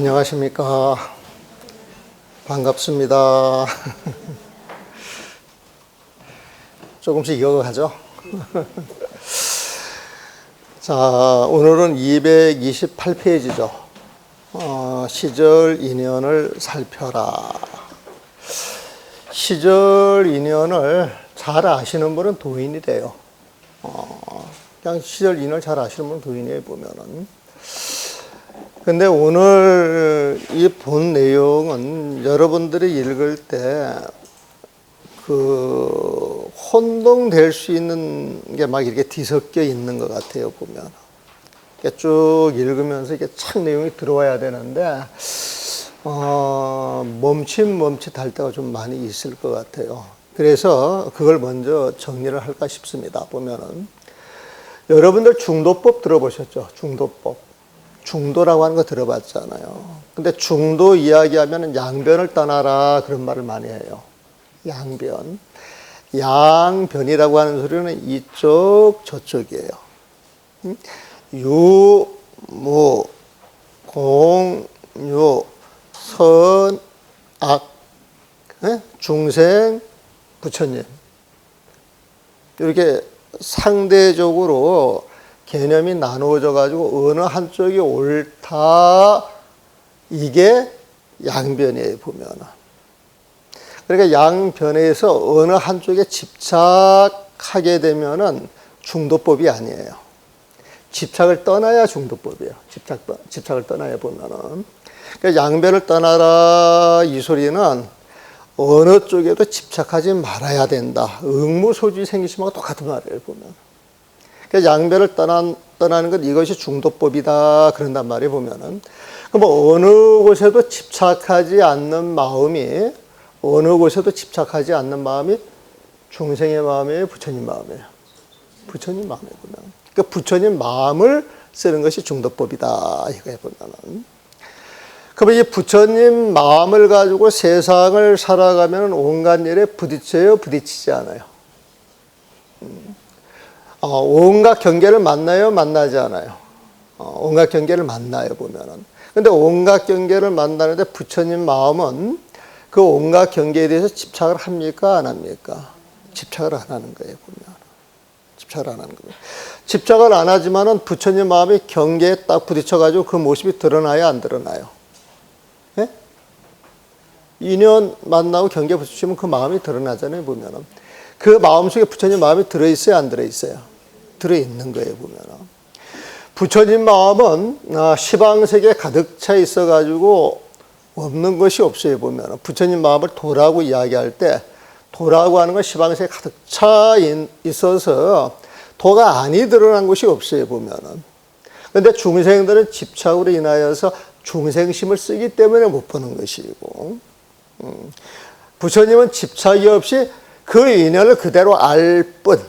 안녕하십니까. 반갑습니다. 조금씩 이어가죠. 자, 오늘은 228페이지죠. 시절 인연을 살펴라. 시절 인연을 잘 아시는 분은 도인이래요. 그냥 시절 인연을 잘 아시는 분은 도인이에요, 보면은. 근데 오늘 이 본 내용은 여러분들이 읽을 때 혼동될 수 있는 게 막 이렇게 뒤섞여 있는 것 같아요, 보면. 이렇게 쭉 읽으면서 이게 착 내용이 들어와야 되는데, 멈칫할 때가 좀 많이 있을 것 같아요. 그래서 그걸 먼저 정리를 할까 싶습니다, 보면은. 여러분들 중도법 들어보셨죠? 중도법. 중도라고 하는 거 들어봤잖아요. 근데 중도 이야기하면 양변을 떠나라 그런 말을 많이 해요. 양변. 양변이라고 하는 소리는 이쪽 저쪽이에요. 유, 무, 공, 유, 선, 악, 중생, 부처님. 이렇게 상대적으로 개념이 나누어져 가지고 어느 한쪽이 옳다, 이게 양변이에요, 보면. 그러니까 양변에서 어느 한쪽에 집착하게 되면은 중도법이 아니에요. 집착을 떠나야 중도법이에요. 집착을 떠나야 보면은. 그러니까 양변을 떠나라 이 소리는 어느 쪽에도 집착하지 말아야 된다. 의무소지 생기심하고 똑같은 말이에요, 보면. 그러니까 양변을 떠나는 것, 이것이 중도법이다 그런단 말이에요, 보면은. 그럼 어느 곳에도 집착하지 않는 마음이, 중생의 마음이에요, 부처님 마음이에요? 부처님 마음이에요, 보면. 그러니까 부처님 마음을 쓰는 것이 중도법이다 이거예요, 보면은. 그러면 이 부처님 마음을 가지고 세상을 살아가면 온갖 일에 부딪혀요, 부딪히지 않아요? 온갖 경계를 만나요, 만나지 않아요? 온갖 경계를 만나요, 보면은. 근데 온갖 경계를 만나는데 부처님 마음은 그 온갖 경계에 대해서 집착을 합니까, 안 합니까? 집착을 안 하는 거예요, 보면. 집착을 안 하는 거예요. 집착을 안 하지만은 부처님 마음이 경계에 딱 부딪혀가지고 그 모습이 드러나요, 안 드러나요? 예? 인연 만나고 경계 부딪히면 그 마음이 드러나잖아요, 보면은. 그 마음 속에 부처님 마음이 들어있어요, 안 들어있어요? 들어있는 거예요, 보면. 부처님 마음은 시방세계에 가득 차 있어가지고 없는 것이 없어요, 보면. 부처님 마음을 도라고 이야기할 때, 도라고 하는 건 시방세계에 가득 차 있어서 도가 아니 드러난 것이 없어요, 보면은. 근데 중생들은 집착으로 인하여서 중생심을 쓰기 때문에 못 보는 것이고, 부처님은 집착이 없이 그 인연을 그대로 알 뿐,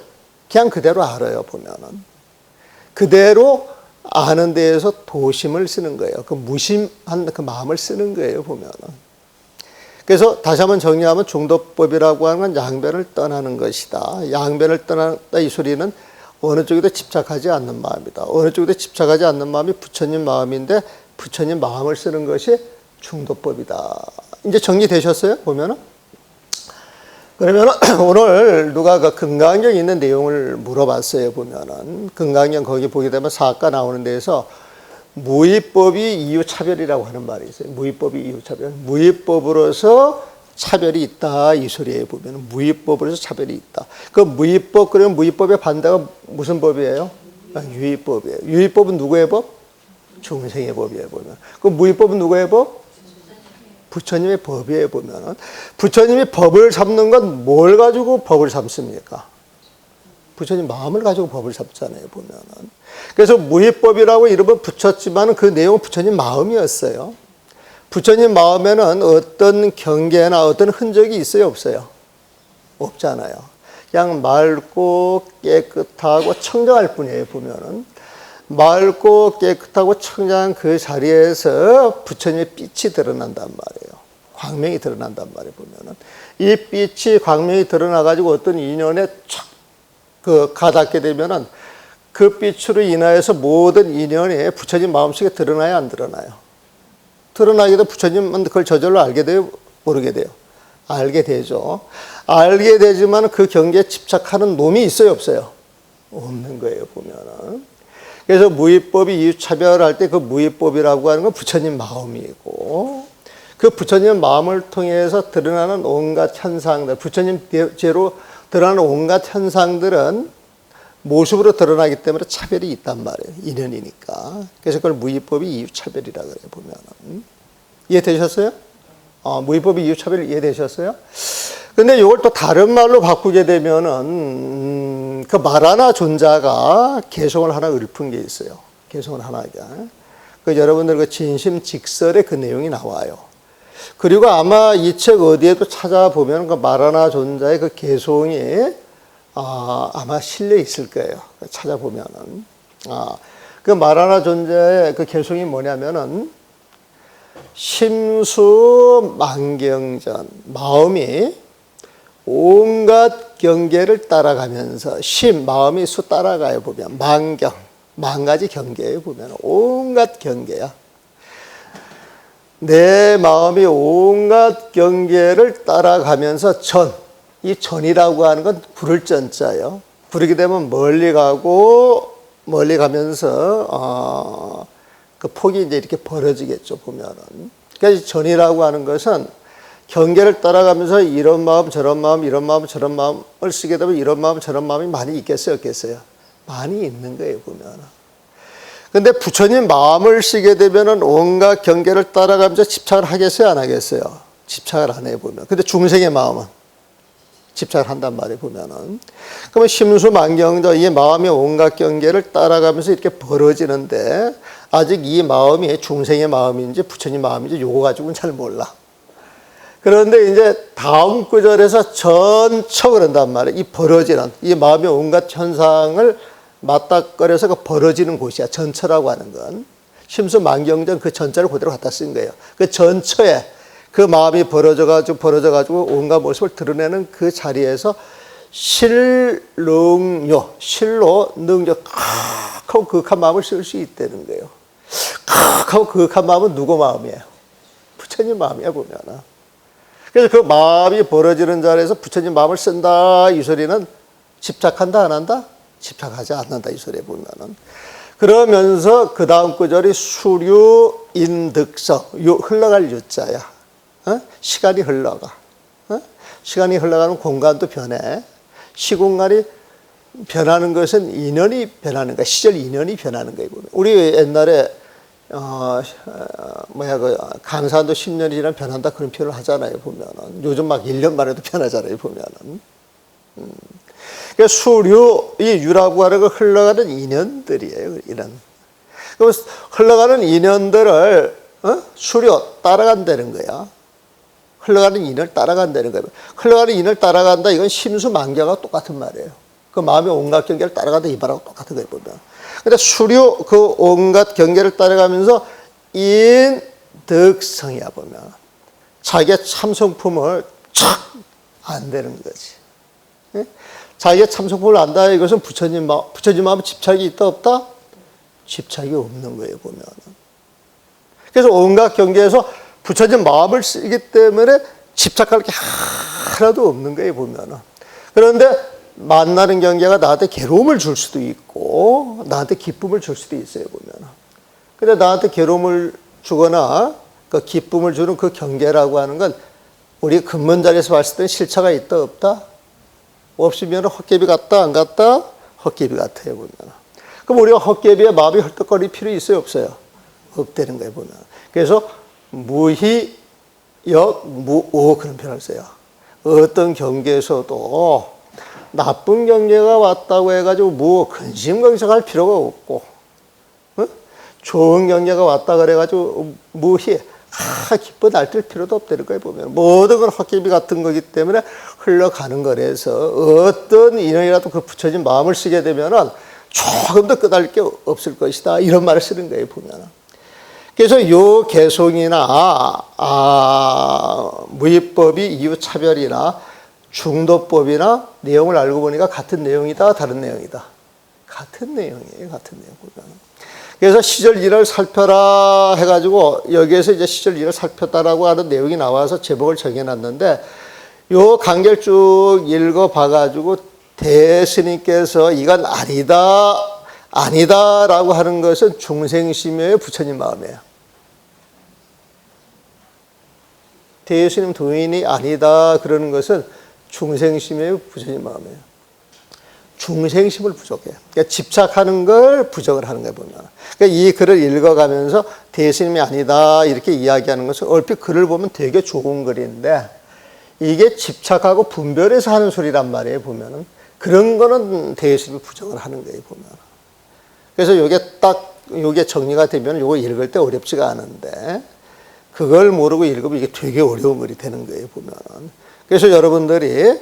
그냥 그대로 알아요, 보면은. 그대로 아는 데에서 도심을 쓰는 거예요. 그 무심한 그 마음을 쓰는 거예요, 보면은. 그래서 다시 한번 정리하면 중도법이라고 하는 건 양변을 떠나는 것이다. 양변을 떠난다 이 소리는 어느 쪽에도 집착하지 않는 마음이다. 어느 쪽에도 집착하지 않는 마음이 부처님 마음인데 부처님 마음을 쓰는 것이 중도법이다. 이제 정리되셨어요, 보면은? 그러면 오늘 누가 그 금강경 있는 내용을 물어봤어요, 보면은. 금강경 거기 보게 되면 사과 나오는 데에서 무위법이 이유차별이라고 하는 말이 있어요. 무위법이 이유차별. 무위법으로서 차별이 있다 이 소리에 보면 무위법으로서 차별이 있다. 그 무위법, 그러면 무위법의 반대가 무슨 법이에요? 유위법이에요. 유위법은 누구의 법? 중생의 법이에요, 보면. 그 무위법은 누구의 법? 부처님의 법이에요, 보면은. 부처님이 법을 삼는 건 뭘 가지고 법을 삼습니까? 부처님 마음을 가지고 법을 삼잖아요, 보면은. 그래서 무위법이라고 이름을 붙였지만 그 내용은 부처님 마음이었어요. 부처님 마음에는 어떤 경계나 어떤 흔적이 있어요, 없어요? 없잖아요. 그냥 맑고 깨끗하고 청정할 뿐이에요, 보면은. 맑고 깨끗하고 청정한 그 자리에서 부처님의 빛이 드러난단 말이에요. 광명이 드러난단 말이에요, 보면은. 이 빛이 광명이 드러나가지고 어떤 인연에 촥 가닿게 되면은 그 빛으로 인하여서 모든 인연이 부처님 마음속에 드러나요, 안 드러나요? 드러나게 되면 부처님은 그걸 저절로 알게 돼요? 모르게 돼요? 알게 되죠. 알게 되지만 그 경계에 집착하는 놈이 있어요? 없어요? 없는 거예요, 보면은. 그래서 무위법이 이유차별할 때 그 무위법이라고 하는 건 부처님 마음이고, 그 부처님 마음을 통해서 드러나는 온갖 현상들, 부처님 죄로 드러나는 온갖 현상들은 모습으로 드러나기 때문에 차별이 있단 말이에요. 인연이니까. 그래서 그걸 무위법이 이유차별이라 그래요, 보면은. 이해되셨어요? 무위법이 이유차별 이해되셨어요? 근데 이걸 또 다른 말로 바꾸게 되면은, 그 말하나 존자가 개성을 하나 읊은 게 있어요. 개성을 하나가. 그 여러분들 그 진심직설에 그 내용이 나와요. 그리고 아마 이 책 어디에도 찾아보면 그 말하나 존자의 그 개성이 아마 실려 있을 거예요. 찾아보면은. 그 말하나 존자의 그 개성이 뭐냐면은, 심수만경전, 마음이 온갖 경계를 따라가면서, 마음이 수 따라가요, 보면. 만 가지 경계에 보면. 온갖 경계야. 내 마음이 온갖 경계를 따라가면서 이 전이라고 하는 건 부를 전자예요. 부르게 되면 멀리 가면서, 그 폭이 이제 이렇게 벌어지겠죠, 보면은. 그러니까 전이라고 하는 것은 경계를 따라가면서 이런 마음, 저런 마음, 이런 마음, 저런 마음을 쓰게 되면 이런 마음, 저런 마음이 많이 있겠어요, 없겠어요? 많이 있는 거예요, 보면은. 근데 부처님 마음을 쓰게 되면은 온갖 경계를 따라가면서 집착을 하겠어요, 안 하겠어요? 집착을 안 해요, 보면. 근데 중생의 마음은 집착을 한단 말이에요, 보면은. 그러면 심수만경전, 이 마음이 온갖 경계를 따라가면서 이렇게 벌어지는데, 아직 이 마음이 중생의 마음인지 부처님 마음인지 요거 가지고는 잘 몰라. 그런데 이제 다음 구절에서 전처 그런단 말이에요. 이 벌어지는, 이 마음의 온갖 현상을 맞닥거려서 그 벌어지는 곳이야. 전처라고 하는 건. 심수만경전 그 전처를 그대로 갖다 쓴 거예요. 그 전처에 그 마음이 벌어져가지고 온갖 모습을 드러내는 그 자리에서 실능요, 실로 능력, 하고 그윽한 마음을 쓸 수 있다는 거예요. 하고 그윽한 마음은 누구 마음이에요? 부처님 마음이야, 보면은. 그래서 그 마음이 벌어지는 자리에서 부처님 마음을 쓴다, 이 소리는 집착한다, 안 한다? 집착하지 않는다, 이 소리에 보면은. 그러면서 그 다음 구절이 수류인득성, 흘러갈 유자야. 시간이 흘러가. 시간이 흘러가는 공간도 변해. 시공간이 변하는 것은 인연이 변하는 거야. 시절 인연이 변하는 거예요. 우리 옛날에 강산도 10년이 지나면 변한다 그런 표현을 하잖아요, 보면은. 요즘 막 1년 만에도 변하잖아요, 보면은. 그러니까 수류, 이 유라고 하는 건 흘러가는 인연들이에요, 인연. 그럼 흘러가는 인연들을 수료 따라간다는 거야. 흘러가는 인연을 따라간다는 거예요. 흘러가는 인연을 따라간다, 이건 심수만경하고 똑같은 말이에요. 그 마음의 온갖 경계를 따라간다, 이 말하고 똑같은 거예요, 보면. 근데 수료, 그 온갖 경계를 따라가면서 인득성이야, 보면. 자기의 참성품을 착 안 되는 거지. 예? 자기의 참성품을 안다, 이것은 부처님 마음에 집착이 있다, 없다? 집착이 없는 거예요, 보면. 그래서 온갖 경계에서 부처님 마음을 쓰기 때문에 집착할 게 하나도 없는 거예요, 보면은. 그런데 만나는 경계가 나한테 괴로움을 줄 수도 있고, 나한테 기쁨을 줄 수도 있어요, 보면은. 근데 나한테 괴로움을 주거나, 그 기쁨을 주는 그 경계라고 하는 건, 우리 근본 자리에서 봤을 때는 실체가 있다, 없다? 없으면 헛개비 같다, 안 같다? 헛개비 같아요, 보면. 그럼 우리가 헛개비에 마음이 헐떡거릴 필요 있어요, 없어요? 없다는 거예요, 보면. 그래서 무희, 무오 그런 표현을 써요. 어떤 경계에서도 나쁜 경계가 왔다고 해가지고 근심긍심할 필요가 없고, 좋은 경계가 왔다 그래가지고 무희, 기뻐 날뛸 필요도 없다는 거예요, 보면. 모든 건 헛개비 같은 거기 때문에 흘러가는 거라서 어떤 인연이라도 그 부처진 마음을 쓰게 되면은 조금 더 끄달릴 게 없을 것이다, 이런 말을 쓰는 거예요, 보면. 그래서 요 개송이나 무위법이 이유차별이나 중도법이나 내용을 알고 보니까 같은 내용이다, 다른 내용이다. 같은 내용이에요, 같은 내용. 그래서 시절 일을 살펴라 해가지고 여기에서 이제 시절 일을 살폈다라고 하는 내용이 나와서 제목을 정해놨는데 요 간결 쭉 읽어봐가지고 대스님께서 이건 아니다라고 하는 것은 중생심이에요, 부처님 마음이에요. 대스님 도인이 아니다 그러는 것은 중생심이에요, 부처님 마음이에요. 중생심을 부족해요. 그러니까 집착하는 걸 부정을 하는 거예요, 보면. 그러니까 이 글을 읽어가면서 대스님이 아니다 이렇게 이야기하는 것은 얼핏 글을 보면 되게 좋은 글인데 이게 집착하고 분별해서 하는 소리란 말이에요, 보면은. 그런 거는 대스님이 부정을 하는 거예요, 보면. 그래서 요게 정리가 되면 요거 읽을 때 어렵지가 않은데 그걸 모르고 읽으면 이게 되게 어려운 글이 되는 거예요, 보면. 그래서 여러분들이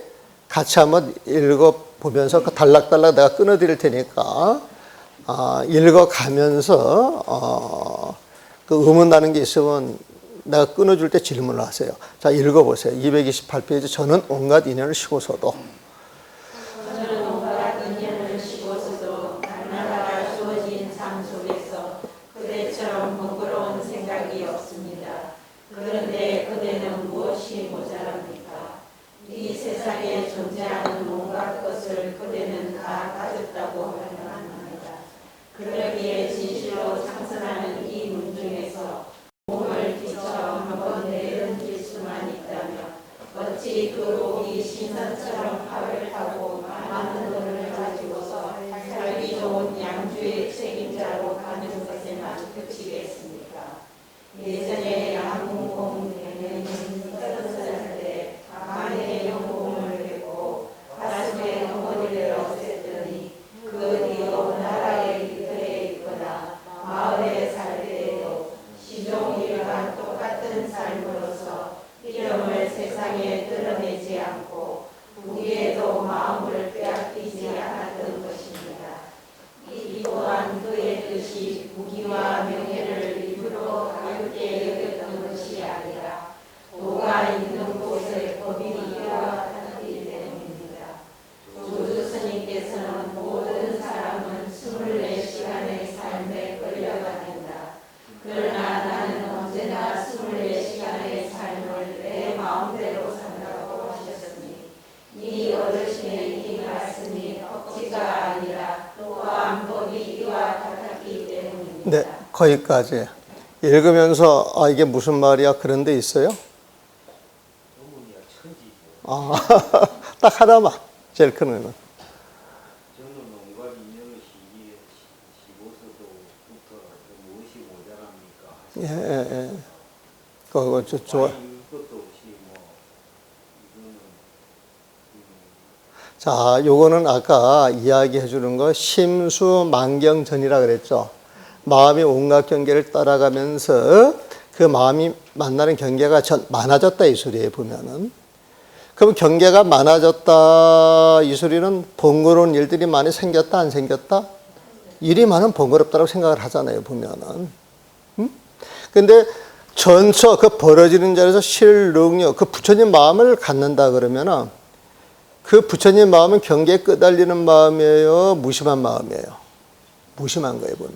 같이 한번 읽어보면서 달락달락 내가 끊어드릴 테니까 읽어가면서 그 의문 나는 게 있으면 내가 끊어줄 때 질문을 하세요. 자, 읽어보세요. 228페이지. 저는 온갖 인연을 쉬고서도 날마다 주어진 삶 속에서 그대처럼 번거로운 생각이 없습니다. 그런데 그대는 무엇이 모자랍니까? 이 세상에 존재하는 온갖 것을 그대는 다 가졌다고 말합니다. 그러기에 진실로 상선하는 이 문중에서 몸을 뒤처럼 한번 내던질 수만 있다면 어찌 그 옥이 신선처럼 팔을 타고 많은 돈을 가지고서 살기 좋은 양주의 책임자로 가는 것에만 그치겠습니까? 예전에 양궁공 대면은 떨어졌을 때 가만히 영공을 뱉고 가슴에 덩어리를 없앴더니 그 뒤로 나라의 깃털에 있거나 마을에 살 때에도 시종일관 똑같은 삶으로서 이름을 세상에 드러내지 않고 무기에도 마음을 빼앗기지 않았던 것입니다. 이 또한 그의 뜻이 무기와 명예를 일부러 가볍게 여겼던 것이 아니라 도가 있는 곳에 법이 이와 같기 때문입니다. 조주 스님께서는 모든 사람은 24시간의 삶에 끌려가는다. 그러나 나는 언제나 24시간의 삶을 내 마음대로 산다고 하셨으니 이 어르신의 이 말씀이 억지가 아니라 또한 법이 이와 같았기 때문입니다. 네, 거기까지 읽으면서 이게 무슨 말이야 그런 데 있어요? 딱 하나만 제일 큰 거는 저는 온갖 인연을 시고서도부터 무엇이 모자랍니까? 그거 좋아. 이것도 없이 자, 요거는 아까 이야기해 주는 거 심수만경전이라 그랬죠. 마음이 온갖 경계를 따라가면서 그 마음이 만나는 경계가 많아졌다 이 소리에 보면은. 그럼 경계가 많아졌다 이 소리는 번거로운 일들이 많이 생겼다 안 생겼다? 일이 많으면 번거롭다고 생각을 하잖아요, 보면은. 근데 전처 그 벌어지는 자리에서 실능력, 그 부처님 마음을 갖는다 그러면은 그 부처님 마음은 경계에 끄달리는 마음이에요, 무심한 마음이에요? 무심한 거예요, 보면.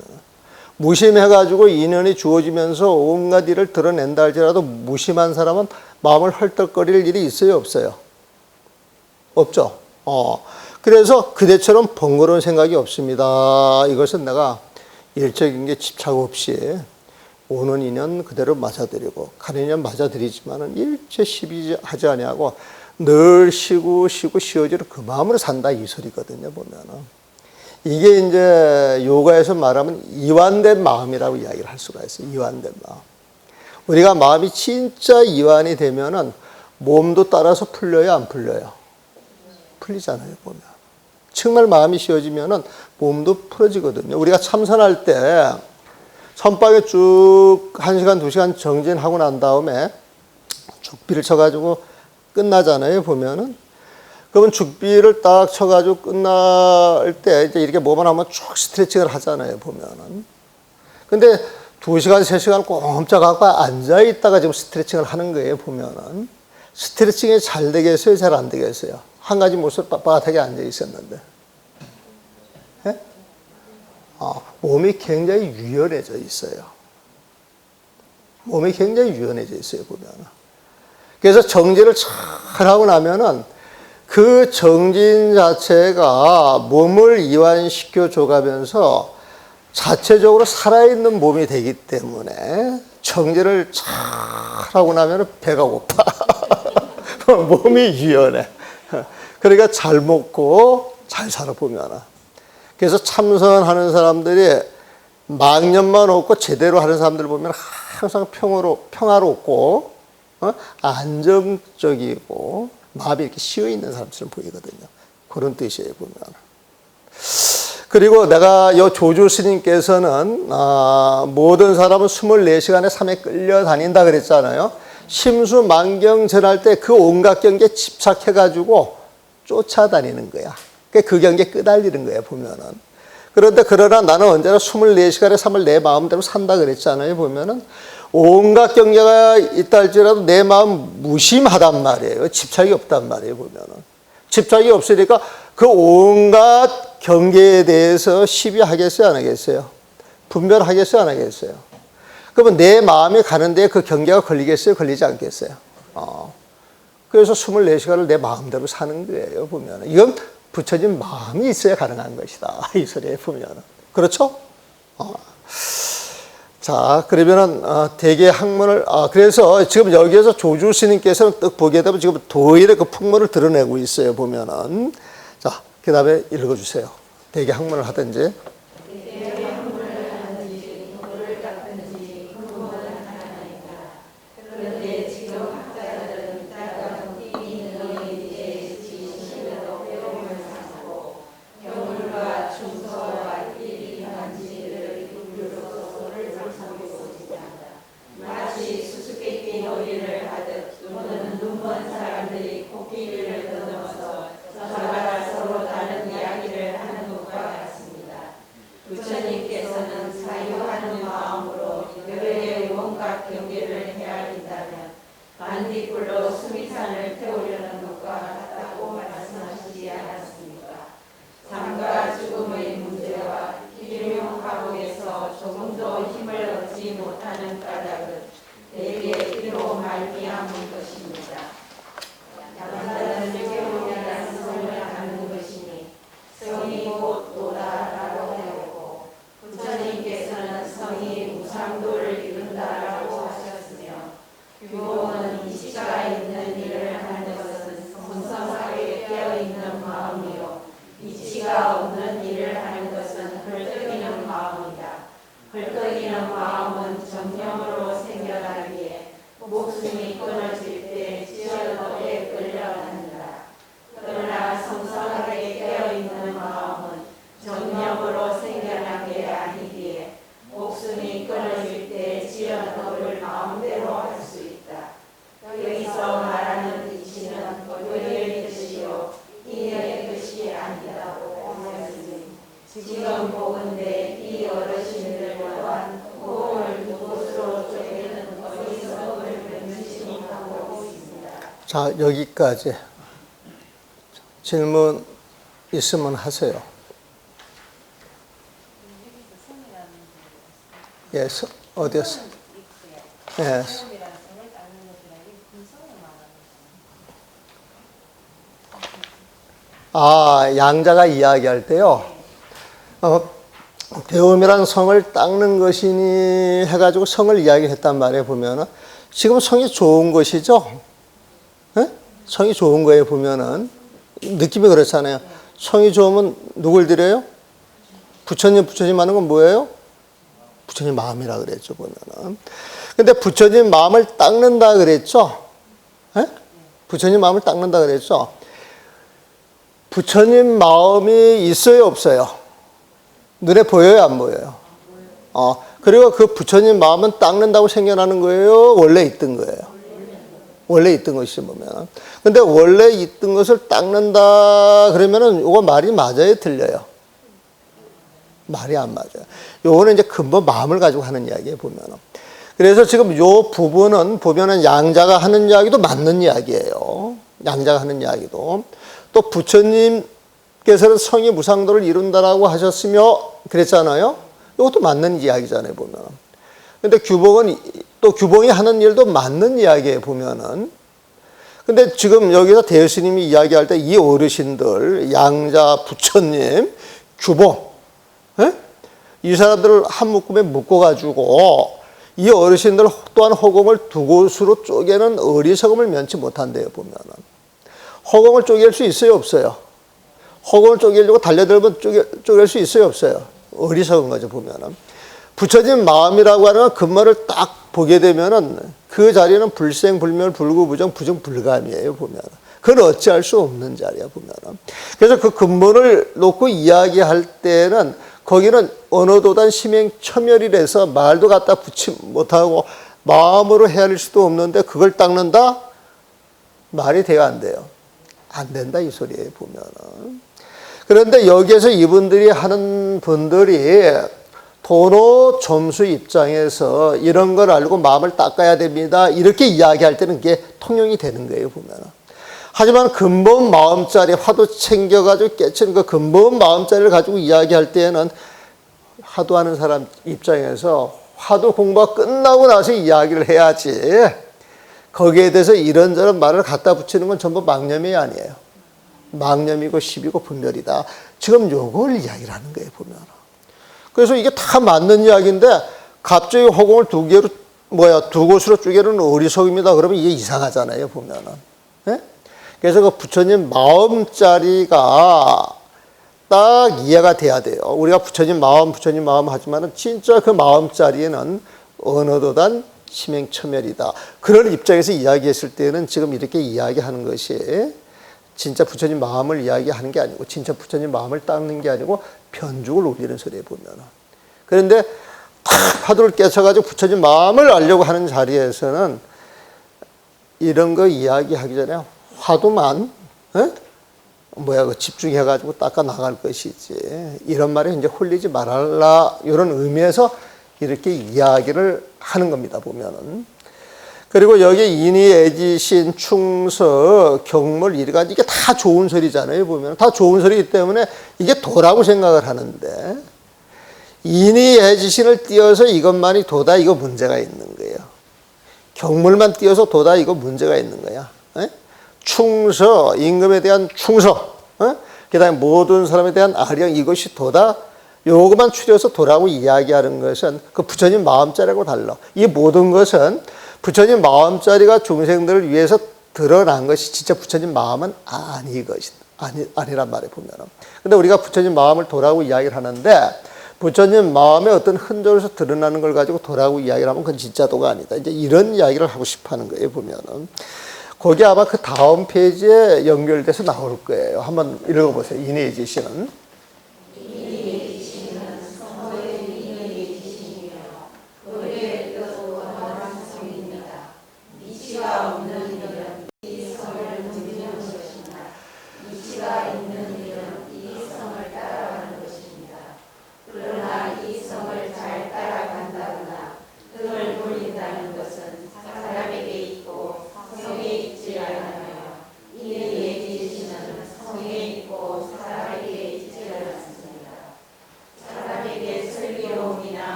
무심해가지고 인연이 주어지면서 온갖 일을 드러낸다 할지라도 무심한 사람은 마음을 헐떡거릴 일이 있어요, 없어요? 없죠. 그래서 그대처럼 번거로운 생각이 없습니다. 이것은 내가 일적인 게 집착 없이 오는 인연 그대로 맞아들이고 가는 인연 맞아들이지만은 일체 시비하지 아니하고 늘 쉬고 쉬어지는 그 마음으로 산다 이 소리거든요, 보면은. 이게 이제 요가에서 말하면 이완된 마음이라고 이야기를 할 수가 있어요. 이완된 마음. 우리가 마음이 진짜 이완이 되면은 몸도 따라서 풀려요, 안 풀려요? 풀리잖아요, 보면. 정말 마음이 쉬어지면은 몸도 풀어지거든요. 우리가 참선할 때 선방에 쭉 1시간, 2시간 정진하고 난 다음에 죽비를 쳐가지고 끝나잖아요, 보면은. 그러면 죽비를 딱 쳐가지고 끝날 때 이제 이렇게 몸을 한번 쭉 스트레칭을 하잖아요, 보면은. 근데 2시간, 3시간 꼼짝하고 앉아있다가 지금 스트레칭을 하는 거예요, 보면은. 스트레칭이 잘 되겠어요, 잘 안 되겠어요? 한 가지 모습 빳빳하게 앉아있었는데. 예? 몸이 굉장히 유연해져 있어요. 몸이 굉장히 유연해져 있어요, 보면. 그래서 정진을 잘 하고 나면은 그 정진 자체가 몸을 이완시켜 줘가면서 자체적으로 살아있는 몸이 되기 때문에 정진을 잘 하고 나면 배가 고파. 몸이 유연해. 그러니까 잘 먹고 잘 살아 보면. 그래서 참선하는 사람들이 망념만 없고 제대로 하는 사람들 보면 항상 평화롭고 안정적이고 마음이 이렇게 쉬어 있는 사람처럼 보이거든요. 그런 뜻이에요, 보면. 그리고 내가 이 조주 스님께서는 모든 사람은 24시간에 삶에 끌려다닌다 그랬잖아요. 심수만경 전할 때 그 온갖 경계에 집착해가지고 쫓아다니는 거야. 그 경계에 끄달리는 거야, 보면은. 그런데 그러나 나는 언제나 24시간의 삶을 내 마음대로 산다 그랬잖아요, 보면은. 온갖 경계가 있다 할지라도 내 마음 무심하단 말이에요. 집착이 없단 말이에요, 보면은. 집착이 없으니까 그 온갖 경계에 대해서 시비하겠어요, 안 하겠어요? 분별하겠어요, 안 하겠어요? 그러면 내 마음이 가는데 그 경계가 걸리겠어요, 걸리지 않겠어요? 그래서 24시간을 내 마음대로 사는 거예요, 보면. 이건 부처님 마음이 있어야 가능한 것이다, 이 소리에 보면. 그렇죠? 자, 그러면은, 대개 학문을, 그래서 지금 여기에서 조주 스님께서는 딱 보게 되면 지금 도일의 그 풍모를 드러내고 있어요, 보면은. 자, 그 다음에 읽어주세요. 대개 학문을 하든지. 부처님께서는 사유하는 마음으로 여러의 온갖 경계를 헤아린다면 반딧불로 수미산을 태우려는 것과 같다고 말씀하시지 않았습니까? 삶과 죽음의 문제와 일용화복에서 조금도 힘을 얻지 못하는 까닭은 대개 이로 말미암은 것입니다. 양자는 깨우이라는 성을 갖는 것이니 성이 곧 도다라고 하였고 부처님께서는 성이 무상도를 이룬다라고 하셨으며 유공은 이치가 있는 일을 하는 것은 분성하게 깨어있는 마음이요 이치가 없는 일을 하는 것은 헐떡이는 마음이다. 헐떡이는 마음은 정념으로 생겨나기에 목숨이 끊어질 때 지연업에 끌려간다. 그러나 성성하게 깨어있는 마음은 정념으로 생겨난 게 아니기에 목숨이 끊어질 때 지연업을 마음대로 할 수 있다. 여기서 말하는 이치는 고려의 뜻이요 이의 뜻이 아니다고 하였으니 지금 보건대 이 어르신들 또한 호흡을 두 곳으로 쪼개는 어리석음을 명심하고 있습니다. 자, 여기까지. 질문 있으면 하세요. 예, 어디였어? 예. 양자가 이야기할 때요. 배움이란 성을 닦는 것이니 해가지고 성을 이야기했단 말이에요, 보면은. 지금 성이 좋은 것이죠? 예? 성이 좋은 거에 보면은. 느낌이 그렇잖아요. 성이 좋으면 누굴 드려요? 부처님 하는 건 뭐예요? 부처님 마음이라 그랬죠, 보면은. 근데 부처님 마음을 닦는다 그랬죠? 예? 부처님 마음을 닦는다 그랬죠? 부처님 마음이 있어요, 없어요? 눈에 보여요, 안 보여요? 그리고 그 부처님 마음은 닦는다고 생겨나는 거예요? 원래 있던 거예요? 원래 있던 것이 보면. 근데 원래 있던 것을 닦는다 그러면은 이거 말이 맞아요, 틀려요? 말이 안 맞아요. 요거는 이제 근본 마음을 가지고 하는 이야기예요, 보면은. 그래서 지금 요 부분은 보면은 양자가 하는 이야기도 맞는 이야기예요. 양자가 하는 이야기도. 또 부처님께서는 성이 무상도를 이룬다라고 하셨으며 그랬잖아요. 이것도 맞는 이야기잖아요, 보면. 근데 규봉은 또 규봉이 하는 일도 맞는 이야기예요, 보면은. 근데 지금 여기서 대스님이 이야기할 때 이 어르신들, 양자, 부처님, 규봉, 예? 이 사람들을 한 묶음에 묶어가지고 이 어르신들 또한 허공을 두 곳으로 쪼개는 어리석음을 면치 못한대요, 보면은. 허공을 쪼갤 수 있어요, 없어요? 허공을 쪼개려고 달려들면 쪼갤 수 있어요, 없어요? 어리석은 거죠, 보면은. 부처님 마음이라고 하는 근본을 딱 보게 되면은 그 자리는 불생불멸, 불구부정, 부정불감이에요, 보면은. 그건 어찌할 수 없는 자리야, 보면은. 그래서 그 근본을 놓고 이야기할 때는 거기는 언어도단 심행첨열이라서 말도 갖다 붙지 못하고 마음으로 헤아릴 수도 없는데 그걸 닦는다? 말이 돼요, 안 돼요? 안 된다, 이 소리예요, 보면은. 그런데 여기에서 이분들이 하는 분들이 도노 점수 입장에서 이런 걸 알고 마음을 닦아야 됩니다. 이렇게 이야기할 때는 그게 통용이 되는 거예요, 보면은. 하지만 근본 마음자리, 화두 챙겨가지고 깨치는 그 근본 마음자리를 가지고 이야기할 때에는 화두하는 사람 입장에서 화두 공부가 끝나고 나서 이야기를 해야지. 거기에 대해서 이런저런 말을 갖다 붙이는 건 전부 망념이 아니에요. 망념이고 시비고 분별이다. 지금 요걸 이야기를 하는 거예요, 보면. 그래서 이게 다 맞는 이야기인데 갑자기 허공을 두 곳으로 쪼개는 어리석입니다. 그러면 이게 이상하잖아요, 보면은. 네? 그래서 그 부처님 마음자리가 딱 이해가 돼야 돼요. 우리가 부처님 마음 하지만은 진짜 그 마음자리에는 언어도단 심행첨열이다. 그런 입장에서 이야기했을 때는 지금 이렇게 이야기하는 것이 진짜 부처님 마음을 이야기하는 게 아니고 진짜 부처님 마음을 닦는 게 아니고 변죽을 울리는 소리에 보면은. 그런데 화두를 깨쳐가지고 부처님 마음을 알려고 하는 자리에서는 이런 거 이야기하기 전에 화두만 집중해가지고 닦아 나갈 것이지. 이런 말에 이제 홀리지 말아라. 이런 의미에서 이렇게 이야기를 하는 겁니다, 보면은. 그리고 여기 인이, 애지신, 충서, 경물, 이리가 이게 다 좋은 소리잖아요, 보면. 다 좋은 소리이기 때문에 이게 도라고 생각을 하는데, 인이, 애지신을 띄어서 이것만이 도다, 이거 문제가 있는 거예요. 경물만 띄어서 도다, 이거 문제가 있는 거야. 충서, 임금에 대한 충서, 그 다음에 모든 사람에 대한 아령, 이것이 도다, 요것만 추려서 도라고 이야기하는 것은 그 부처님 마음자리하고 달라. 이 모든 것은 부처님 마음자리가 중생들을 위해서 드러난 것이 진짜 부처님 마음은 아니란 말이에요, 보면은. 근데 우리가 부처님 마음을 도라고 이야기를 하는데, 부처님 마음의 어떤 흔적에서 드러나는 걸 가지고 도라고 이야기를 하면 그건 진짜 도가 아니다. 이제 이런 이야기를 하고 싶어 하는 거예요, 보면은. 거기 아마 그 다음 페이지에 연결돼서 나올 거예요. 한번 읽어보세요. 인의 지시는.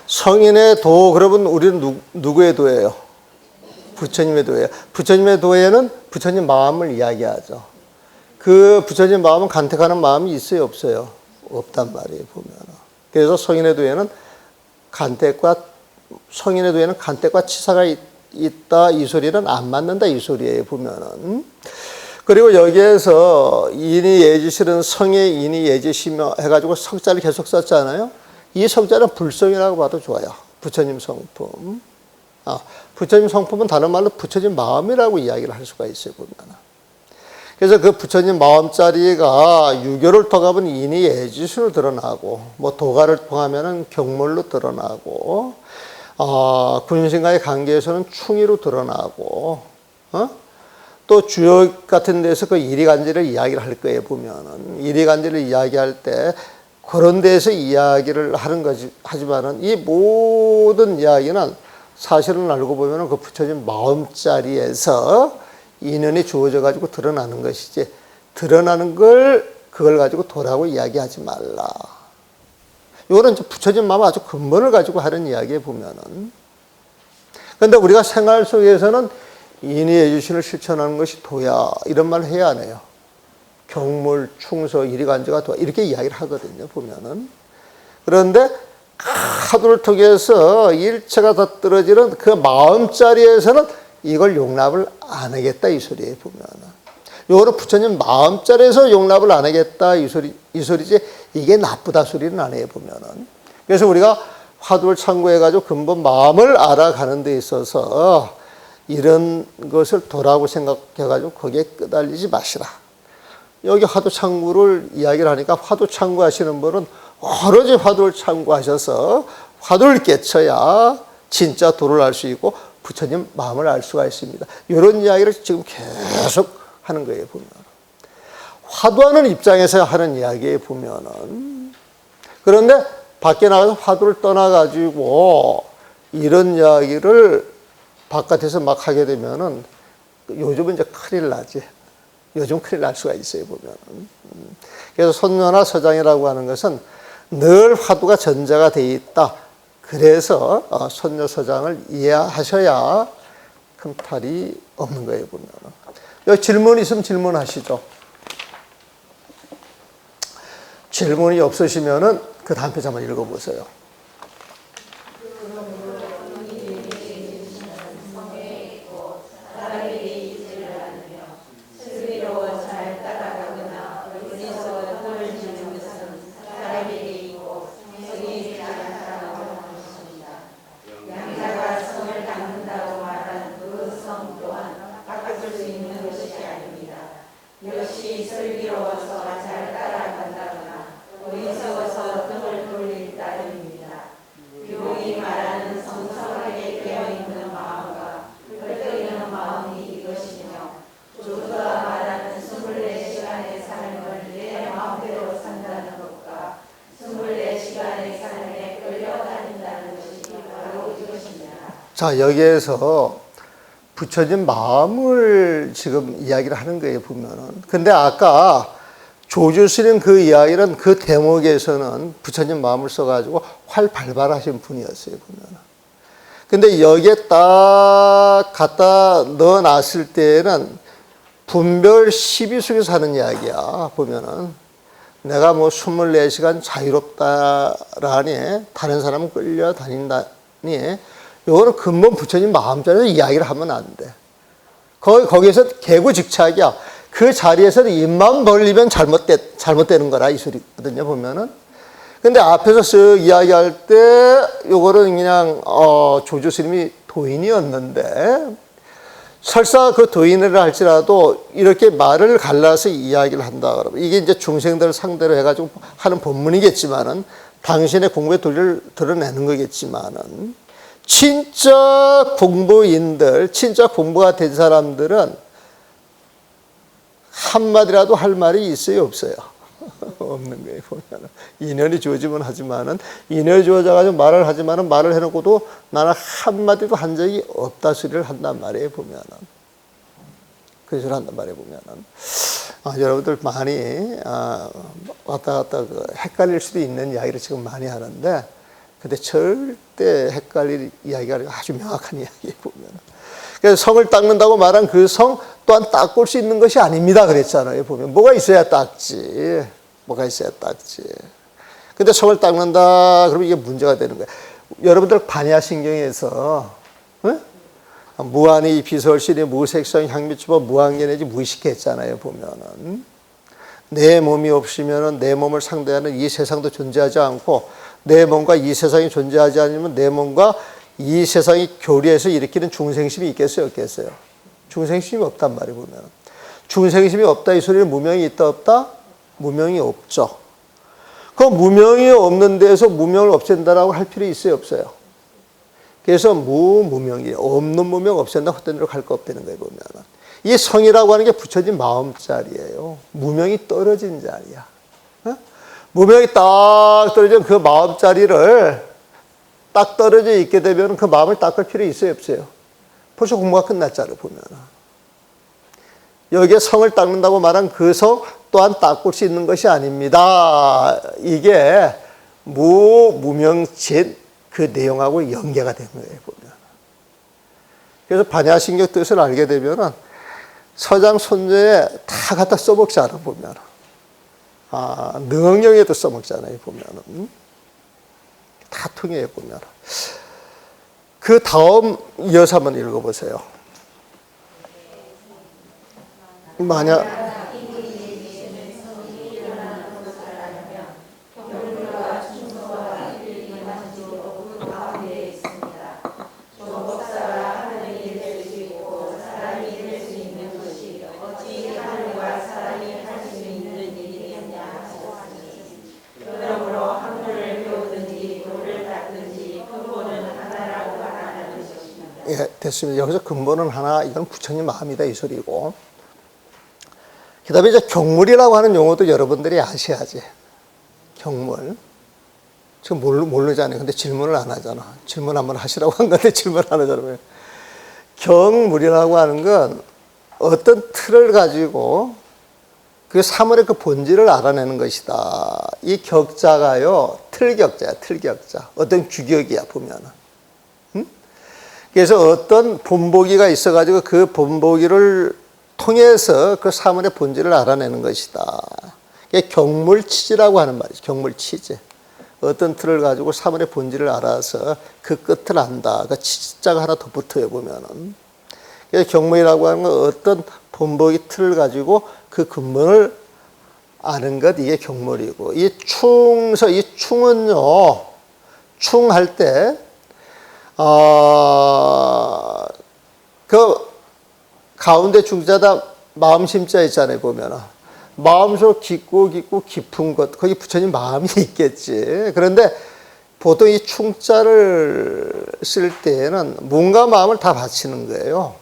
성인의 도, 그러면 우리는 누구의 도예요? 부처님의 도예요. 부처님의 도에는 부처님 마음을 이야기하죠. 그 부처님 마음은 간택하는 마음이 있어요, 없어요? 없단 말이에요, 보면. 그래서 성인의 도에는 간택과 치사가 있다, 이 소리는 안 맞는다, 이 소리예요, 보면은. 그리고 여기에서 인이 예지실은 성의 인이 예지시며 해가지고 성자를 계속 썼잖아요. 이 성자는 불성이라고 봐도 좋아요. 부처님 성품. 부처님 성품은 다른 말로 부처님 마음이라고 이야기를 할 수가 있어요, 보면. 그래서 그 부처님 마음자리가 유교를 통하면 인이 예지수로 드러나고, 뭐 도가를 통하면은 경물로 드러나고, 군신과의 관계에서는 충의로 드러나고, 또 주역 같은 데서 그 이리간지를 이야기를 할 거예요. 보면은 이리간지를 이야기할 때 그런 데서 이야기를 하는 거지. 하지만은 이 모든 이야기는 사실은 알고 보면은 그 붙여진 마음자리에서 인연이 주어져 가지고 드러나는 것이지, 드러나는 걸 그걸 가지고 도라고 이야기하지 말라. 이거는 이제 붙여진 마음 아주 근본을 가지고 하는 이야기에 보면은. 그런데 우리가 생활 속에서는 인의의 유신을 실천하는 것이 도야, 이런 말을 해야 안 해요. 경물, 충서, 이리간지가 도야, 이렇게 이야기를 하거든요, 보면은. 그런데 화두를 통해서 일체가 다 떨어지는 그 마음자리에서는 이걸 용납을 안 하겠다, 이 소리에 보면은. 요거는 부처님 마음자리에서 용납을 안 하겠다, 이 소리지, 이게 나쁘다 소리는 안 해요, 보면은. 그래서 우리가 화두를 참고해가지고 근본 마음을 알아가는 데 있어서 이런 것을 도라고 생각해가지고 거기에 끄달리지 마시라. 여기 화두 참고를 이야기를 하니까 화두 참고하시는 분은 오로지 화두를 참고하셔서 화두를 깨쳐야 진짜 도를 알 수 있고 부처님 마음을 알 수가 있습니다. 이런 이야기를 지금 계속 하는 거예요, 보면. 화두하는 입장에서 하는 이야기에 보면은. 그런데 밖에 나가서 화두를 떠나가지고 이런 이야기를 바깥에서 막 하게 되면은 요즘은 이제 큰일 나지. 요즘 큰일 날 수가 있어요, 보면은. 그래서 선녀나 서장이라고 하는 것은 늘 화두가 전제가 되어 있다. 그래서 선녀 서장을 이해하셔야 큰 탈이 없는 거예요, 보면은. 여기 질문 있으면 질문하시죠. 질문이 없으시면은 그 다음 페이지 한번 읽어보세요. 자, 여기에서 부처진 마음을 지금 이야기를 하는 거예요, 보면은. 근데 아까 조주스님 그 이야기는 그 대목에서는 부처님 마음을 써가지고 활 발발하신 분이었어요, 보면은. 근데 여기에 딱 갖다 넣어 놨을 때는 분별 12속에서 하는 이야기야, 보면은. 내가 뭐 24시간 자유롭다라니, 다른 사람은 끌려다닌다니, 이거는 근본 부처님 마음자리에서 이야기를 하면 안 돼. 거기에서 개구직착이야. 그 자리에서 입만 벌리면 잘못되는 거라, 이 소리거든요, 보면은. 근데 앞에서 쓱 이야기할 때, 요거는 그냥, 조주스님이 도인이었는데, 설사 그 도인을 할지라도 이렇게 말을 갈라서 이야기를 한다 그러면, 이게 이제 중생들을 상대로 해가지고 하는 본문이겠지만은, 당신의 공부의 도리를 드러내는 거겠지만은, 진짜 공부인들, 진짜 공부가 된 사람들은 한마디라도 할 말이 있어요, 없어요? 없는 거예요, 보면은. 인연이 주어지면 하지만은, 인연이 주어져가지고 말을 하지만은 말을 해놓고도 나는 한마디도 한 적이 없다 소리를 한단 말이에요, 보면은. 그 소리를 한단 말이에요, 보면은. 여러분들 많이, 왔다 갔다 헷갈릴 수도 있는 이야기를 지금 많이 하는데, 근데 절대 헷갈릴 이야기가 아주 명확한 이야기에 보면. 그래서 성을 닦는다고 말한 그 성 또한 닦을 수 있는 것이 아닙니다. 그랬잖아요. 보면. 뭐가 있어야 닦지. 뭐가 있어야 닦지. 근데 성을 닦는다. 그러면 이게 문제가 되는 거예요. 여러분들 반야신경에서, 응? 무한히 비설실이 무색성 향미추보 무한견해지 무의식했잖아요. 보면은. 내 몸이 없으면 내 몸을 상대하는 이 세상도 존재하지 않고, 내 몸과 이 세상이 존재하지 않으면 내 몸과 이 세상이 교류해서 일으키는 중생심이 있겠어요, 없겠어요? 중생심이 없단 말이에요, 보면. 중생심이 없다, 이 소리는 무명이 있다, 없다? 무명이 없죠. 그 무명이 없는 데에서 무명을 없앤다라고 할 필요 있어요, 없어요? 그래서 무명이에요. 없는 무명 없앤다, 헛된 대로 갈 거 없다는 거예요, 보면. 이 성이라고 하는 게 부처님 마음자리예요. 무명이 떨어진 자리야. 어? 무명이 딱 떨어진 그 마음자리를 딱 떨어져 있게 되면 그 마음을 닦을 필요 있어요, 없어요? 벌써 공부가 끝났잖아요, 보면. 여기에 성을 닦는다고 말한 그 성 또한 닦을 수 있는 것이 아닙니다. 이게 무명진 그 내용하고 연계가 되는 거예요, 보면. 그래서 반야신경 뜻을 알게 되면은 서장 손자에 다 갖다 써먹잖아, 보면. 능응령에도 써먹잖아요, 보면은. 다 통해요, 보면. 그 다음 이어서 한번 읽어보세요. 만약 예, 됐습니다. 여기서 근본은 하나, 이건 부처님 마음이다 이 소리고. 그 다음에 이제 경물이라고 하는 용어도 여러분들이 아셔야지. 경물. 지금 모르잖아요. 근데 질문을 안 하잖아. 질문 한번 하시라고 한 건데 질문 안 하잖아요. 경물이라고 하는 건 어떤 틀을 가지고 그 사물의 그 본질을 알아내는 것이다. 이 격자가요, 틀격자야, 틀격자. 어떤 규격이야, 보면은. 그래서 어떤 본보기가 있어가지고 그 본보기를 통해서 그 사물의 본질을 알아내는 것이다. 이게 경물치지라고 하는 말이죠. 경물치지. 어떤 틀을 가지고 사물의 본질을 알아서 그 끝을 안다. 그 치자가 하나 더 붙어요, 보면은. 그래서 경물이라고 하는 건 어떤 본보기 틀을 가지고 그 근본을 아는 것, 이게 경물이고. 이 충은요, 충할 때, 그 가운데 중자다 마음 심자 있잖아요, 보면은. 마음속 깊고 깊은 것, 거기 부처님 마음이 있겠지. 그런데 보통 이 충자를 쓸 때에는 몸과 마음을 다 바치는 거예요.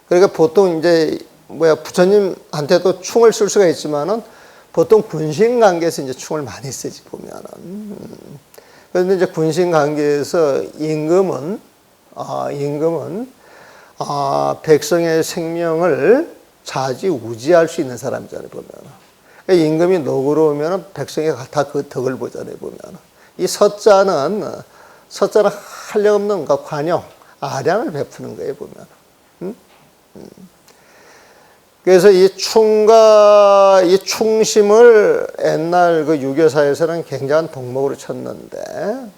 그러니까 보통 이제 부처님한테도 충을 쓸 수가 있지만은 보통 군신 관계에서 이제 충을 많이 쓰지, 보면은. 그런데 이제 군신 관계에서 임금은 백성의 생명을 좌지우지할 수 있는 사람이잖아요, 보면. 그러니까 임금이 너그러우면 백성이 다 그 덕을 보잖아요, 보면. 이 서자는 한량없는 관용, 아량을 베푸는 거예요, 보면. 그래서 이 충과 이 충심을 옛날 그 유교사에서는 굉장한 덕목으로 쳤는데,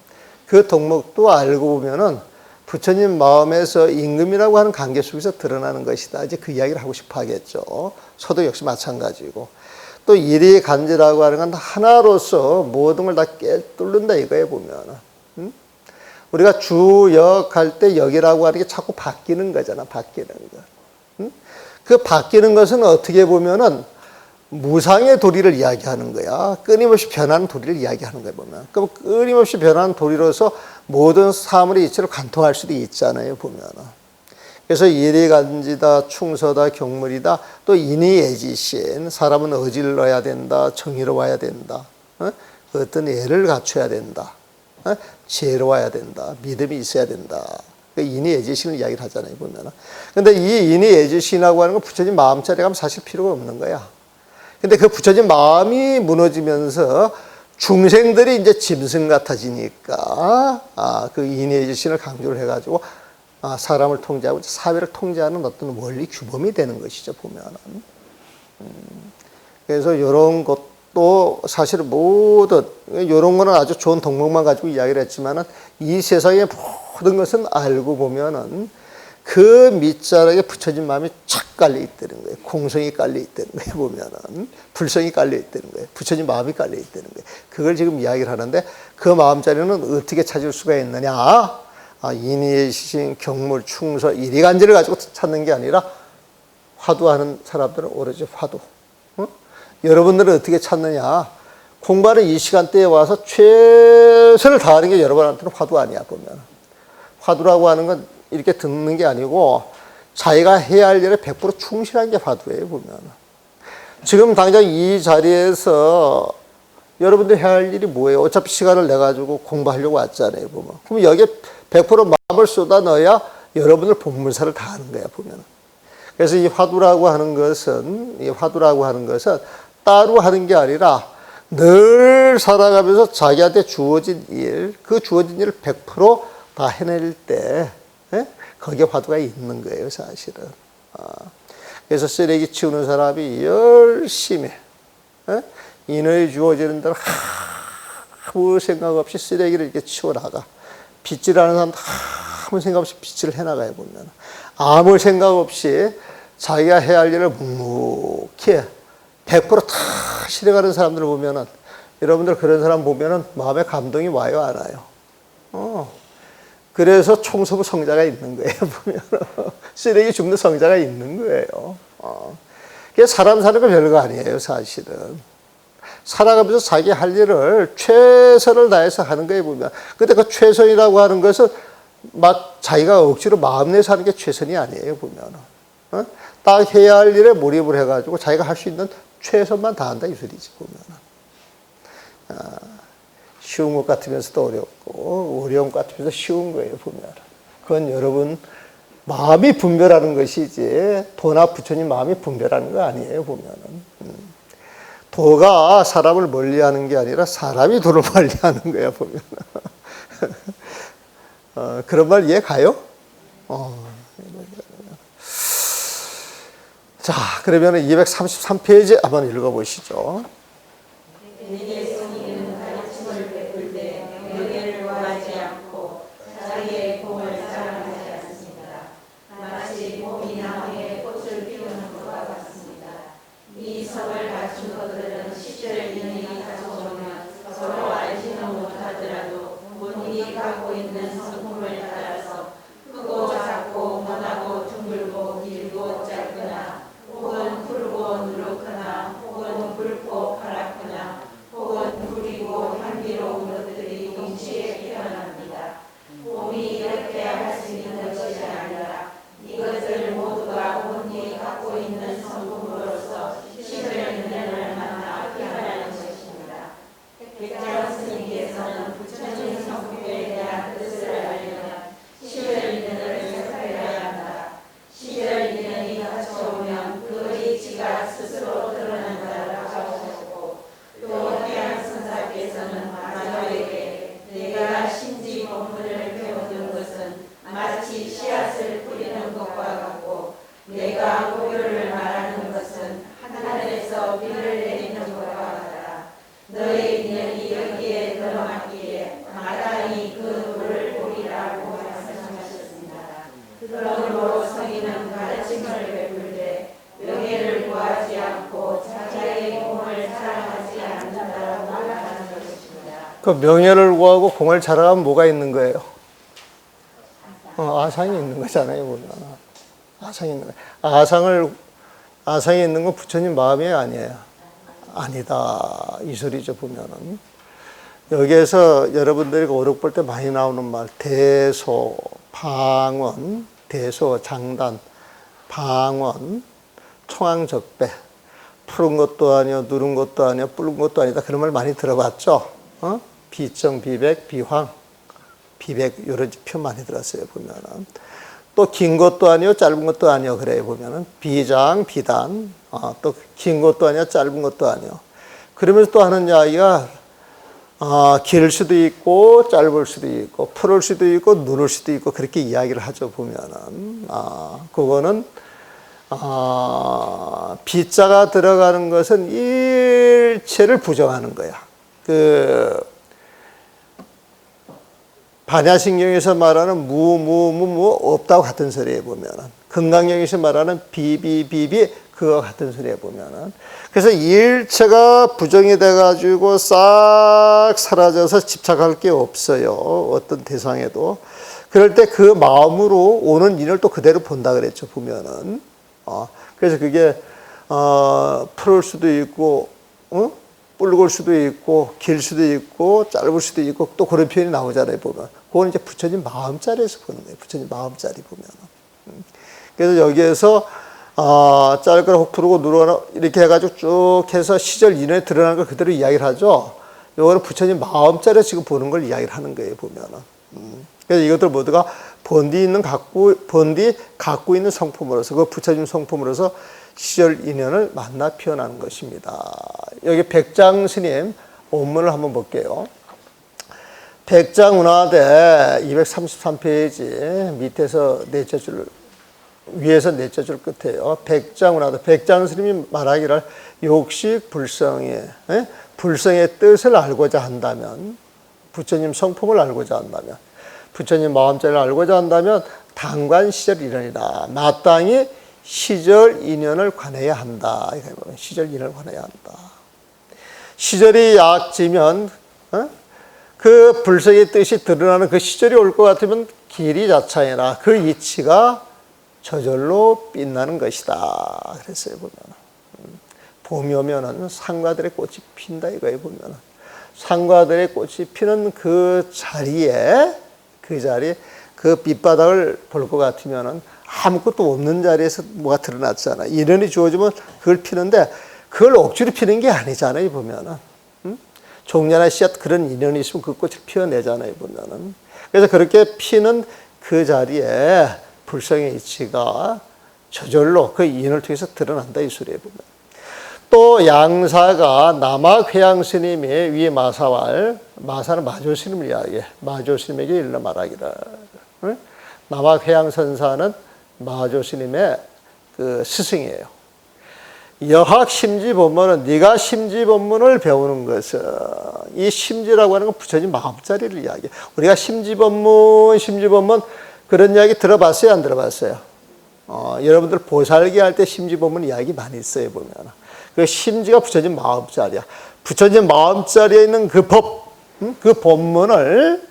그 덕목도 알고 보면은 부처님 마음에서 임금이라고 하는 관계 속에서 드러나는 것이다. 이제 그 이야기를 하고 싶어 하겠죠. 서도 역시 마찬가지고. 또 일이간지라고 하는 건 하나로서 모든 걸 다 꿰뚫는다 이거에 보면은. 우리가 주역 할 때 역이라고 하는 게 자꾸 바뀌는 거잖아. 바뀌는 거. 그 바뀌는 것은 어떻게 보면은 무상의 도리를 이야기하는 거야. 끊임없이 변하는 도리를 이야기하는 거야, 보면. 그럼 끊임없이 변하는 도리로서 모든 사물의 이치를 관통할 수도 있잖아요, 보면은. 그래서 일이간지다, 충서다, 경물이다, 또 인의예지신. 사람은 어질러야 된다, 정의로워야 된다, 어떤 예를 갖춰야 된다, 지혜로워야 된다, 믿음이 있어야 된다. 인의예지신을 이야기를 하잖아요, 보면은. 근데 이 인의예지신이라고 하는 건 부처님 마음자리가 하면 사실 필요가 없는 거야. 근데 그 부처님 마음이 무너지면서 중생들이 이제 짐승 같아지니까, 그 인의예지신을 강조를 해가지고, 사람을 통제하고 사회를 통제하는 어떤 원리 규범이 되는 것이죠, 보면은. 그래서 이런 것도 사실 모든, 이런 거는 아주 좋은 덕목만 가지고 이야기를 했지만은 이 세상의 모든 것은 알고 보면은 그 밑자락에 부처진 마음이 착 깔려 있다는 거예요. 공성이 깔려 있다는 거예요, 보면은. 불성이 깔려 있다는 거예요. 부처진 마음이 깔려 있다는 거예요. 그걸 지금 이야기를 하는데 그 마음자리는 어떻게 찾을 수가 있느냐? 인의예지신, 경물, 충서, 일이간지를 가지고 찾는 게 아니라 화두하는 사람들은 오로지 화두. 여러분들은 어떻게 찾느냐? 공부하는 이 시간대에 와서 최선을 다하는 게 여러분한테는 화두 아니야, 보면. 화두라고 하는 건 이렇게 듣는 게 아니고 자기가 해야 할 일에 100% 충실한 게 화두예요, 보면. 지금 당장 이 자리에서 여러분들 해야 할 일이 뭐예요? 어차피 시간을 내가지고 공부하려고 왔잖아요, 보면. 그럼 여기에 100% 마음을 쏟아 넣어야 여러분들 본문사를 다 하는 거야, 보면. 그래서 이 화두라고 하는 것은 따로 하는 게 아니라 늘 살아가면서 자기한테 주어진 일, 그 주어진 일을 100%다 해낼 때, 거기에 화두가 있는 거예요, 사실은. 그래서 쓰레기 치우는 사람이 열심히, 인의 주어지는 대로 아무 생각 없이 쓰레기를 이렇게 치워나가. 빗질하는 사람도 아무 생각 없이 빗질을 해나가요, 보면. 아무 생각 없이 자기가 해야 할 일을 묵묵히 100%다 실행하는 사람들을 보면은, 여러분들 그런 사람 보면은 마음에 감동이 와요, 안 와요? 그래서 청소부 성자가 있는 거예요, 보면. 쓰레기 줍는 성자가 있는 거예요. 그게 사람 사는 거 별거 아니에요, 사실은. 살아가면서 자기 할 일을 최선을 다해서 하는 거예요, 보면. 근데 그 최선이라고 하는 것은 막 자기가 억지로 마음 내서 하는 게 최선이 아니에요, 보면. 딱 해야 할 일에 몰입을 해가지고 자기가 할 수 있는 최선만 다한다, 이 소리지, 보면. 쉬운 것 같으면서도 어렵고, 어려운 것 같으면서 쉬운 거예요, 보면. 그건 여러분, 마음이 분별하는 것이지, 도나 부처님 마음이 분별하는 거 아니에요, 보면은. 도가 사람을 멀리 하는 게 아니라 사람이 도를 멀리 하는 거야, 보면. 그런 말 이해 가요? 자, 그러면 233페이지 한번 읽어보시죠. 예수님은 가르침을 베풀 때 명예를 구하지 않고 자기의 공을 자랑하지 않습니다. 마치 봄이 나무에 꽃을 피우는 것과 같습니다. 이 성을 갖춘 것들은 시절 인연이 가져오면 서로 알지는 못하더라도 본인이 갖고 있는 성품을 따라서 크고 작고 모나고 둥글고 길고 짧거나 혹은 푸르고 누렇거나 혹은 붉고 파랗거나 혹은 구리고 향기로운 것들이 동시에 피어납니다. 봄이 이렇게 할 수 있는 것이 아니라 이것들 모두가 본인이 갖고 있는 성품으로서 시절 인연을 만나 피어나는 것입니다. 백장 스님께서는 부처님 성품에 대한 뜻을 알려면 시절 인연을 살펴야 한다. 시절 인연이 갖춰오면 그 이치가 스스로 드러난다라고 하셨고, 또 태양 선사께서는 마저에게 내가 신지 법문을 배우는 것은 마치 씨앗을 뿌리는 것과 같고, 내가 고요를 말하는 것은 하늘에서 비를 내리는 것과 같다. 너의 인연이 여기에 들어맞기에 마땅히 그 도를 보리라고 말씀하셨습니다. 그러므로 성인은 가르침을 베풀 때 명예를 구하지 않고 자기의 공을 자랑하지 않는다라고 말하는 것입니다. 그 명예를 구하고 공을 자랑하면 뭐가 있는 거예요? 아상이 있는 거잖아요, 보면. 아상이 있는 거예요. 아상이 있는 건 부처님 마음이 아니에요. 아니다, 이 소리죠, 보면은. 여기에서 여러분들이 오륙 볼 때 많이 나오는 말, 대소, 방언, 대소, 장단, 방언, 청황적배, 푸른 것도 아니요, 누른 것도 아니요, 뿔은 것도 아니다. 그런 말 많이 들어봤죠? 비정, 비백, 비황, 비백, 이런 표현 많이 들었어요, 보면은. 또 긴 것도 아니요, 짧은 것도 아니요, 그래요, 보면은. 비장, 비단, 또 긴 것도 아니요, 짧은 것도 아니요. 그러면서 또 하는 이야기가, 길 수도 있고, 짧을 수도 있고, 푸를 수도 있고, 누를 수도 있고, 그렇게 이야기를 하죠, 보면은. 그거는, 비자가 들어가는 것은 일체를 부정하는 거야. 반야신경에서 말하는 무 없다고 같은 소리에 보면은, 금강경에서 말하는 비비 그거 같은 소리에 보면은, 그래서 일체가 부정이 돼가지고 싹 사라져서 집착할 게 없어요, 어떤 대상에도. 그럴 때 그 마음으로 오는 인을 또 그대로 본다 그랬죠, 보면은. 그래서 그게 푸를 수도 있고, 뿔글 수도 있고, 길 수도 있고, 짧을 수도 있고, 또 그런 표현이 나오잖아요, 보면. 그건 이제 부처님 마음자리에서 보는 거예요. 부처님 마음자리 보면. 그래서 여기에서 짧거나 혹 푸르고 누르거나 이렇게 해가지고 쭉 해서 시절 인연에 드러나는 걸 그대로 이야기를 하죠. 요거는 부처님 마음자리에 지금 보는 걸 이야기를 하는 거예요, 보면은. 그래서 이것들 모두가 본디 갖고 있는 성품으로서, 그 부처님 성품으로서 시절 인연을 만나 피어나는 것입니다. 여기 백장 스님 원문을 한번 볼게요. 백장운하대 233페이지 밑에서 넷째 줄, 위에서 넷째 줄 끝에요. 백장운하대, 백장 스님이 말하기를 욕식 불성의, 불성의 뜻을 알고자 한다면, 부처님 성품을 알고자 한다면, 부처님 마음자리를 알고자 한다면 당관 시절 인연이다. 마땅히 시절 인연을 관해야 한다. 시절 인연을 관해야 한다. 시절이 약지면 그 불성의 뜻이 드러나는 그 시절이 올 것 같으면 길이 자차이나 그 이치가 저절로 빛나는 것이다. 그랬어요, 보면. 봄이 오면은 상과들의 꽃이 핀다 이거예요, 보면은. 상과들의 꽃이 피는 그 자리에, 그 밑바닥을 볼 것 같으면은 아무것도 없는 자리에서 뭐가 드러났잖아. 인연이 주어지면 그걸 피는데 그걸 억지로 피는 게 아니잖아요, 보면은. 종려나 씨앗 그런 인연이 있으면 그 꽃을 피워내잖아요, 보면은. 그래서 그렇게 피는 그 자리에 불성의 이치가 저절로 그 인연을 통해서 드러난다, 이 소리에 보면. 또 양사가 남학회양 스님이 위 마사왈, 마사는 마조 스님을 이야기해. 마조 스님에게 일러 말하기를. 남학회양 선사는 마조 스님의 그 스승이에요. 여학 심지법문은 네가 심지법문을 배우는 것은, 이 심지라고 하는 건 부처님 마음자리를 이야기해. 우리가 심지법문 그런 이야기 들어봤어요, 안 들어봤어요? 여러분들 보살기 할 때 심지법문 이야기 많이 있어요, 보면. 그 심지가 부처님 마음자리야. 부처님 마음자리에 있는 그 법, 그 법문을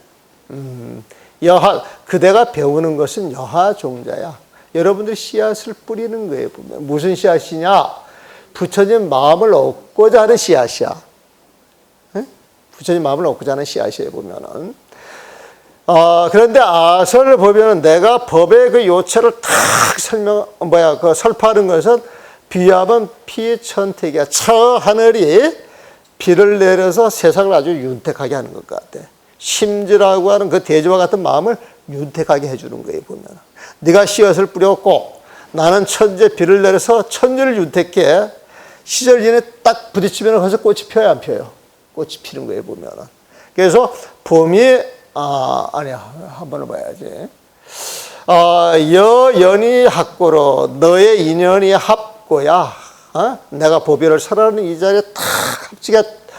그대가 배우는 것은 여하종자야. 여러분들이 씨앗을 뿌리는 거예요, 보면. 무슨 씨앗이냐? 부처님 마음을 얻고자 하는 씨앗이야. 부처님 마음을 얻고자 하는 씨앗이에요, 보면은. 그런데 아설을 보면은 내가 법의 그 요체를 탁 설파하는 것은 비하면 피의 천택이야. 저 하늘이 비를 내려서 세상을 아주 윤택하게 하는 것 같아. 심지라고 하는 그 대지와 같은 마음을 윤택하게 해주는 거예요, 보면. 네가 씨앗을 뿌렸고 나는 천재 비를 내려서 천재를 윤택해. 시절인에 딱 부딪히면 거기서 꽃이 펴요, 안 펴요? 꽃이 피는 거예요, 보면. 그래서 봄이, 아니야, 한번 봐야지. 여연이 합고로 너의 인연이 합고야. 내가 보배를 설하는 이 자리에 탁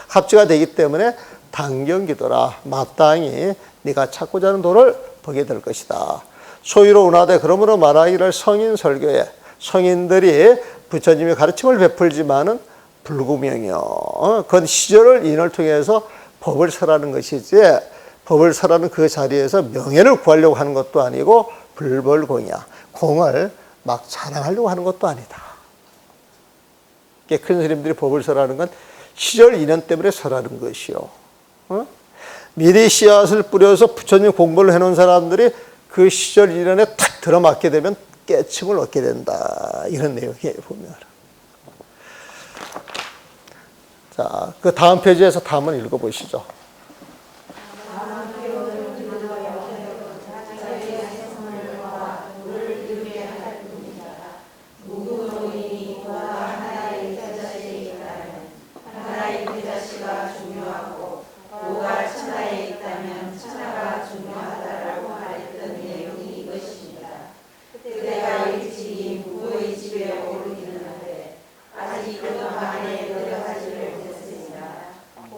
합치가 되기 때문에 당경기도라. 마땅히 네가 찾고자 하는 도를 보게 될 것이다. 소위로 운하되 그러므로 말하기를 성인 설교에 성인들이 부처님의 가르침을 베풀지만은 불구명이요. 그건 시절을 인을 통해서 법을 설하는 것이지, 법을 설하는 그 자리에서 명예를 구하려고 하는 것도 아니고 불벌공이야. 공을 막 자랑하려고 하는 것도 아니다. 큰 스님들이 법을 설하는 건 시절 인연 때문에 설하는 것이요. 미리 씨앗을 뿌려서 부처님 공부를 해놓은 사람들이 그 시절 인연에 탁 들어맞게 되면 깨침을 얻게 된다. 이런 내용이에요, 보면. 자, 그 다음 페이지에서 다음은 읽어보시죠.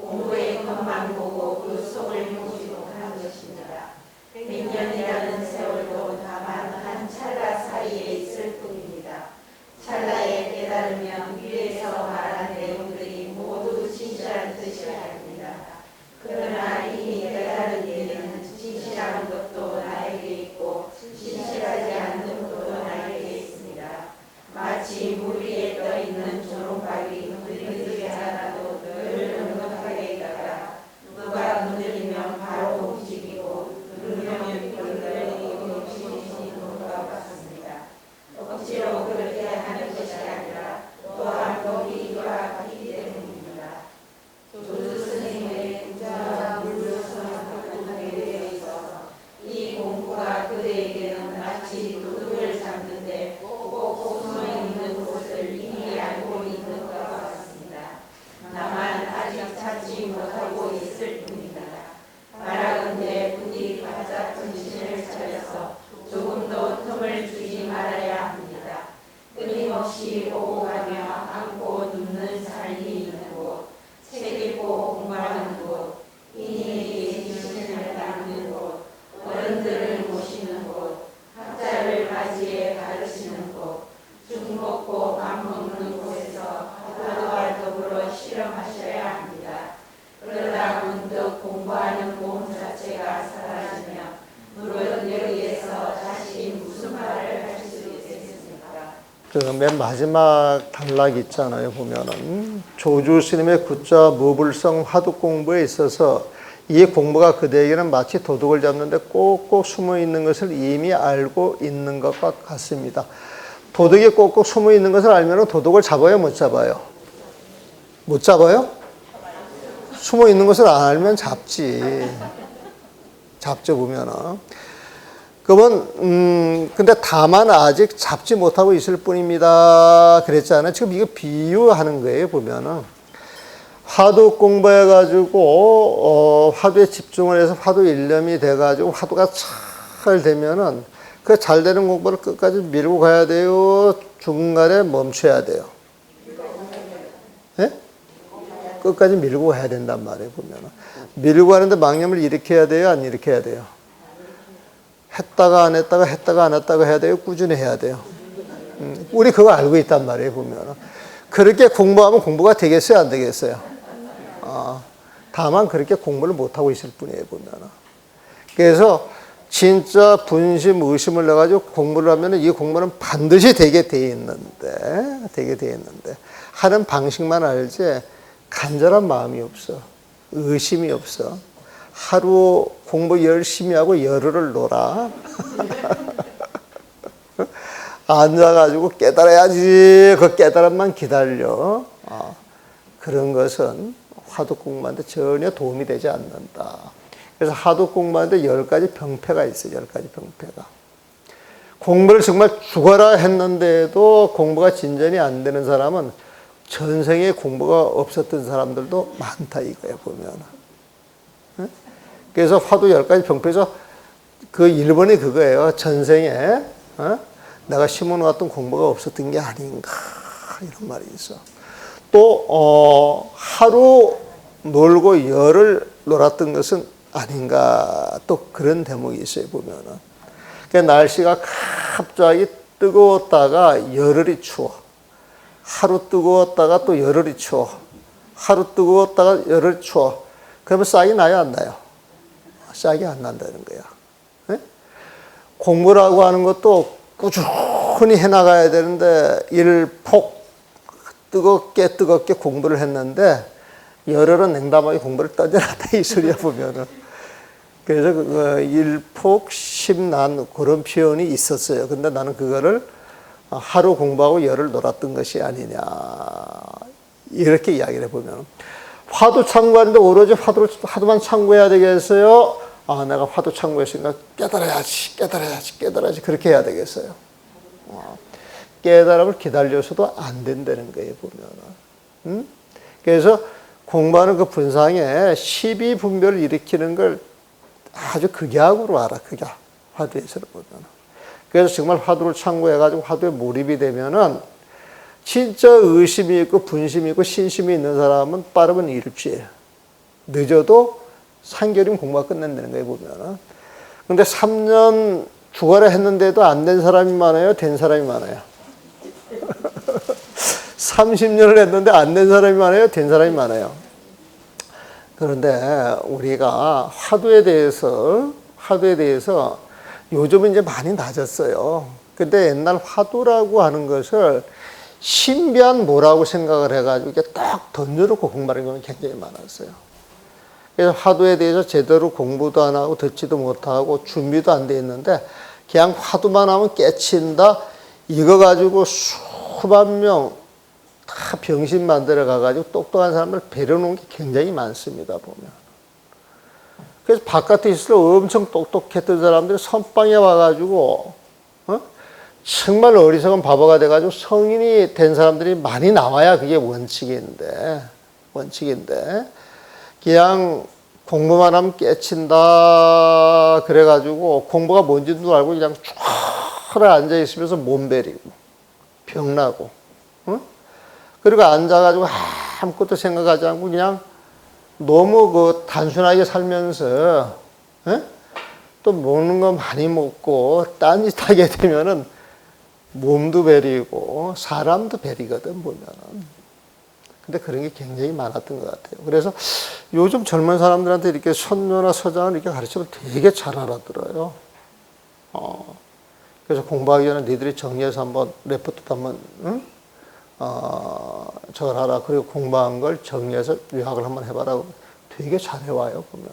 공부의 것만 그 맨 마지막 단락 있잖아요. 보면은 조주 스님의 굿자 무불성 화두 공부에 있어서 이 공부가 그대에게는 마치 도둑을 잡는데 꼭꼭 숨어 있는 것을 이미 알고 있는 것과 같습니다. 도둑이 꼭꼭 숨어 있는 것을 알면 도둑을 잡아요, 못 잡아요? 못 잡아요? 숨어 있는 것을 알면 잡지. 잡죠, 보면은. 그러면, 근데 다만 아직 잡지 못하고 있을 뿐입니다. 그랬잖아요. 지금 이거 비유하는 거예요, 보면은. 화두 공부해가지고, 화두에 집중을 해서 화두 일념이 돼가지고, 화두가 잘 되면은, 그 잘 되는 공부를 끝까지 밀고 가야 돼요? 중간에 멈춰야 돼요? 예? 끝까지 밀고 가야 된단 말이에요, 보면은. 밀고 가는데 망념을 일으켜야 돼요? 안 일으켜야 돼요? 했다가 안 했다가 했다가 안 했다가 해야 돼요? 꾸준히 해야 돼요? 우리 그거 알고 있단 말이에요, 보면은. 그렇게 공부하면 공부가 되겠어요, 안 되겠어요? 다만 그렇게 공부를 못하고 있을 뿐이에요, 보면은. 그래서 진짜 분심, 의심을 내가지고 공부를 하면 이 공부는 반드시 되게 돼 있는데, 하는 방식만 알지, 간절한 마음이 없어. 의심이 없어. 하루 공부 열심히 하고 열흘을 놀아. 앉아가지고 깨달아야지. 그 깨달음만 기다려. 그런 것은 화두 공부하는데 전혀 도움이 되지 않는다. 그래서 화두 공부하는데 10가지 병폐가 있어요. 10가지 병폐가. 공부를 정말 죽어라 했는데도 공부가 진전이 안 되는 사람은 전생에 공부가 없었던 사람들도 많다 이거야, 보면. 그래서 화두 10가지 병폐에서 그 1번이 그거예요. 전생에 내가 심어놓았던 공부가 없었던 게 아닌가, 이런 말이 있어. 또 하루 놀고 열흘 놀았던 것은 아닌가, 또 그런 대목이 있어요, 보면은. 그러니까 날씨가 갑자기 뜨거웠다가 열흘이 추워. 하루 뜨거웠다가 또 열흘이 추워. 하루 뜨거웠다가 열흘이 추워. 그러면 싹이 나요, 안 나요? 싹이 안 난다는 거야. 네? 공부라고 하는 것도 꾸준히 해나가야 되는데 일폭 뜨겁게 공부를 했는데 열흘은 냉담하게 공부를 던져놨다 이 소리야, 보면은. 그래서 그 일폭 심난 그런 표현이 있었어요. 근데 나는 그거를 하루 공부하고 열흘 놀았던 것이 아니냐, 이렇게 이야기를 해보면. 화두 참고하는데 오로지 화두만 참고해야 되겠어요? 내가 화두 참고했으니까 깨달아야지. 그렇게 해야 되겠어요? 깨달음을 기다려서도 안 된다는 거예요, 보면은. 그래서 공부하는 그 분상에 시비분별을 일으키는 걸 아주 극약으로 알아, 극약. 화두에서는 보면은. 그래서 정말 화두를 참고해가지고 화두에 몰입이 되면은 진짜 의심이 있고 분심이 있고 신심이 있는 사람은 빠르면 일주일, 늦어도 3개월이면 공부가 끝낸다는 거예요, 보면은. 근데 3년 죽어라 했는데도 안 된 사람이 많아요, 된 사람이 많아요? 30년을 했는데 안 된 사람이 많아요, 된 사람이 많아요? 그런데 우리가 화두에 대해서 요즘은 이제 많이 낮았어요. 근데 옛날 화두라고 하는 것을 신비한 뭐라고 생각을 해가지고 이렇게 딱 던져놓고 공부하는 경우는 굉장히 많았어요. 그래서 화두에 대해서 제대로 공부도 안 하고 듣지도 못하고 준비도 안 돼 있는데 그냥 화두만 하면 깨친다, 이거 가지고 수만 명 다 병신 만들어 가가지고 똑똑한 사람을 배려놓은 게 굉장히 많습니다, 보면. 그래서 바깥에 있어도 엄청 똑똑했던 사람들이 선방에 와가지고 정말 어리석은 바보가 돼가지고 성인이 된 사람들이 많이 나와야 그게 원칙인데 그냥 공부만 하면 깨친다 그래가지고 공부가 뭔지도 알고 그냥 쫙 앉아있으면서 몸 베리고 병나고, 그리고 앉아가지고 아무것도 생각하지 않고 그냥 너무 그 단순하게 살면서 또 먹는 거 많이 먹고 딴짓하게 되면은 몸도 베리고 사람도 베리거든, 보면은. 근데 그런 게 굉장히 많았던 것 같아요. 그래서 요즘 젊은 사람들한테 이렇게 선녀나 서장을 이렇게 가르치면 되게 잘 알아들어요. 그래서 공부하기 전에 니들이 정리해서 한번 레포트도 한번 적어라. 그리고 공부한 걸 정리해서 요약을 한번 해봐라. 되게 잘해와요 보면.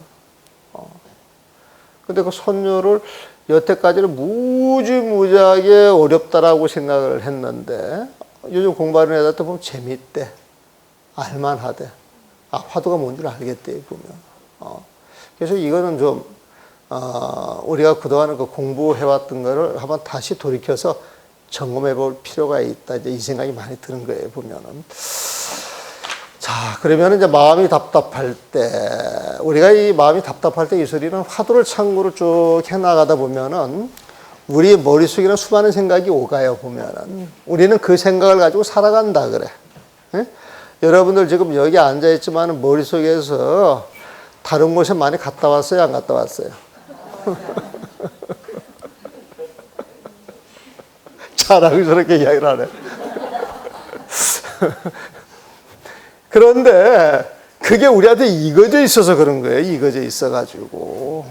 근데 그 선율을 여태까지는 무지무지하게 어렵다라고 생각을 했는데 요즘 공부하는 애들 보면 재밌대. 알만하대. 아, 화두가 뭔지 알겠대 보면. 그래서 이거는 좀 우리가 그동안 그 공부해왔던 거를 한번 다시 돌이켜서 점검해 볼 필요가 있다. 이제 이 생각이 많이 드는 거예요, 보면은. 자, 그러면 이제 마음이 답답할 때, 우리가 이 마음이 답답할 때 이 소리는 화두를 참고로 쭉 해나가다 보면은 우리 머릿속에는 수많은 생각이 오가요, 보면은. 우리는 그 생각을 가지고 살아간다, 그래. 예? 여러분들 지금 여기 앉아있지만 머릿속에서 다른 곳에 많이 갔다 왔어요, 안 갔다 왔어요? 자랑스럽게 이야기를 하네. 그런데 그게 우리한테 익어져 있어서 그런 거예요. 익어져 있어가지고.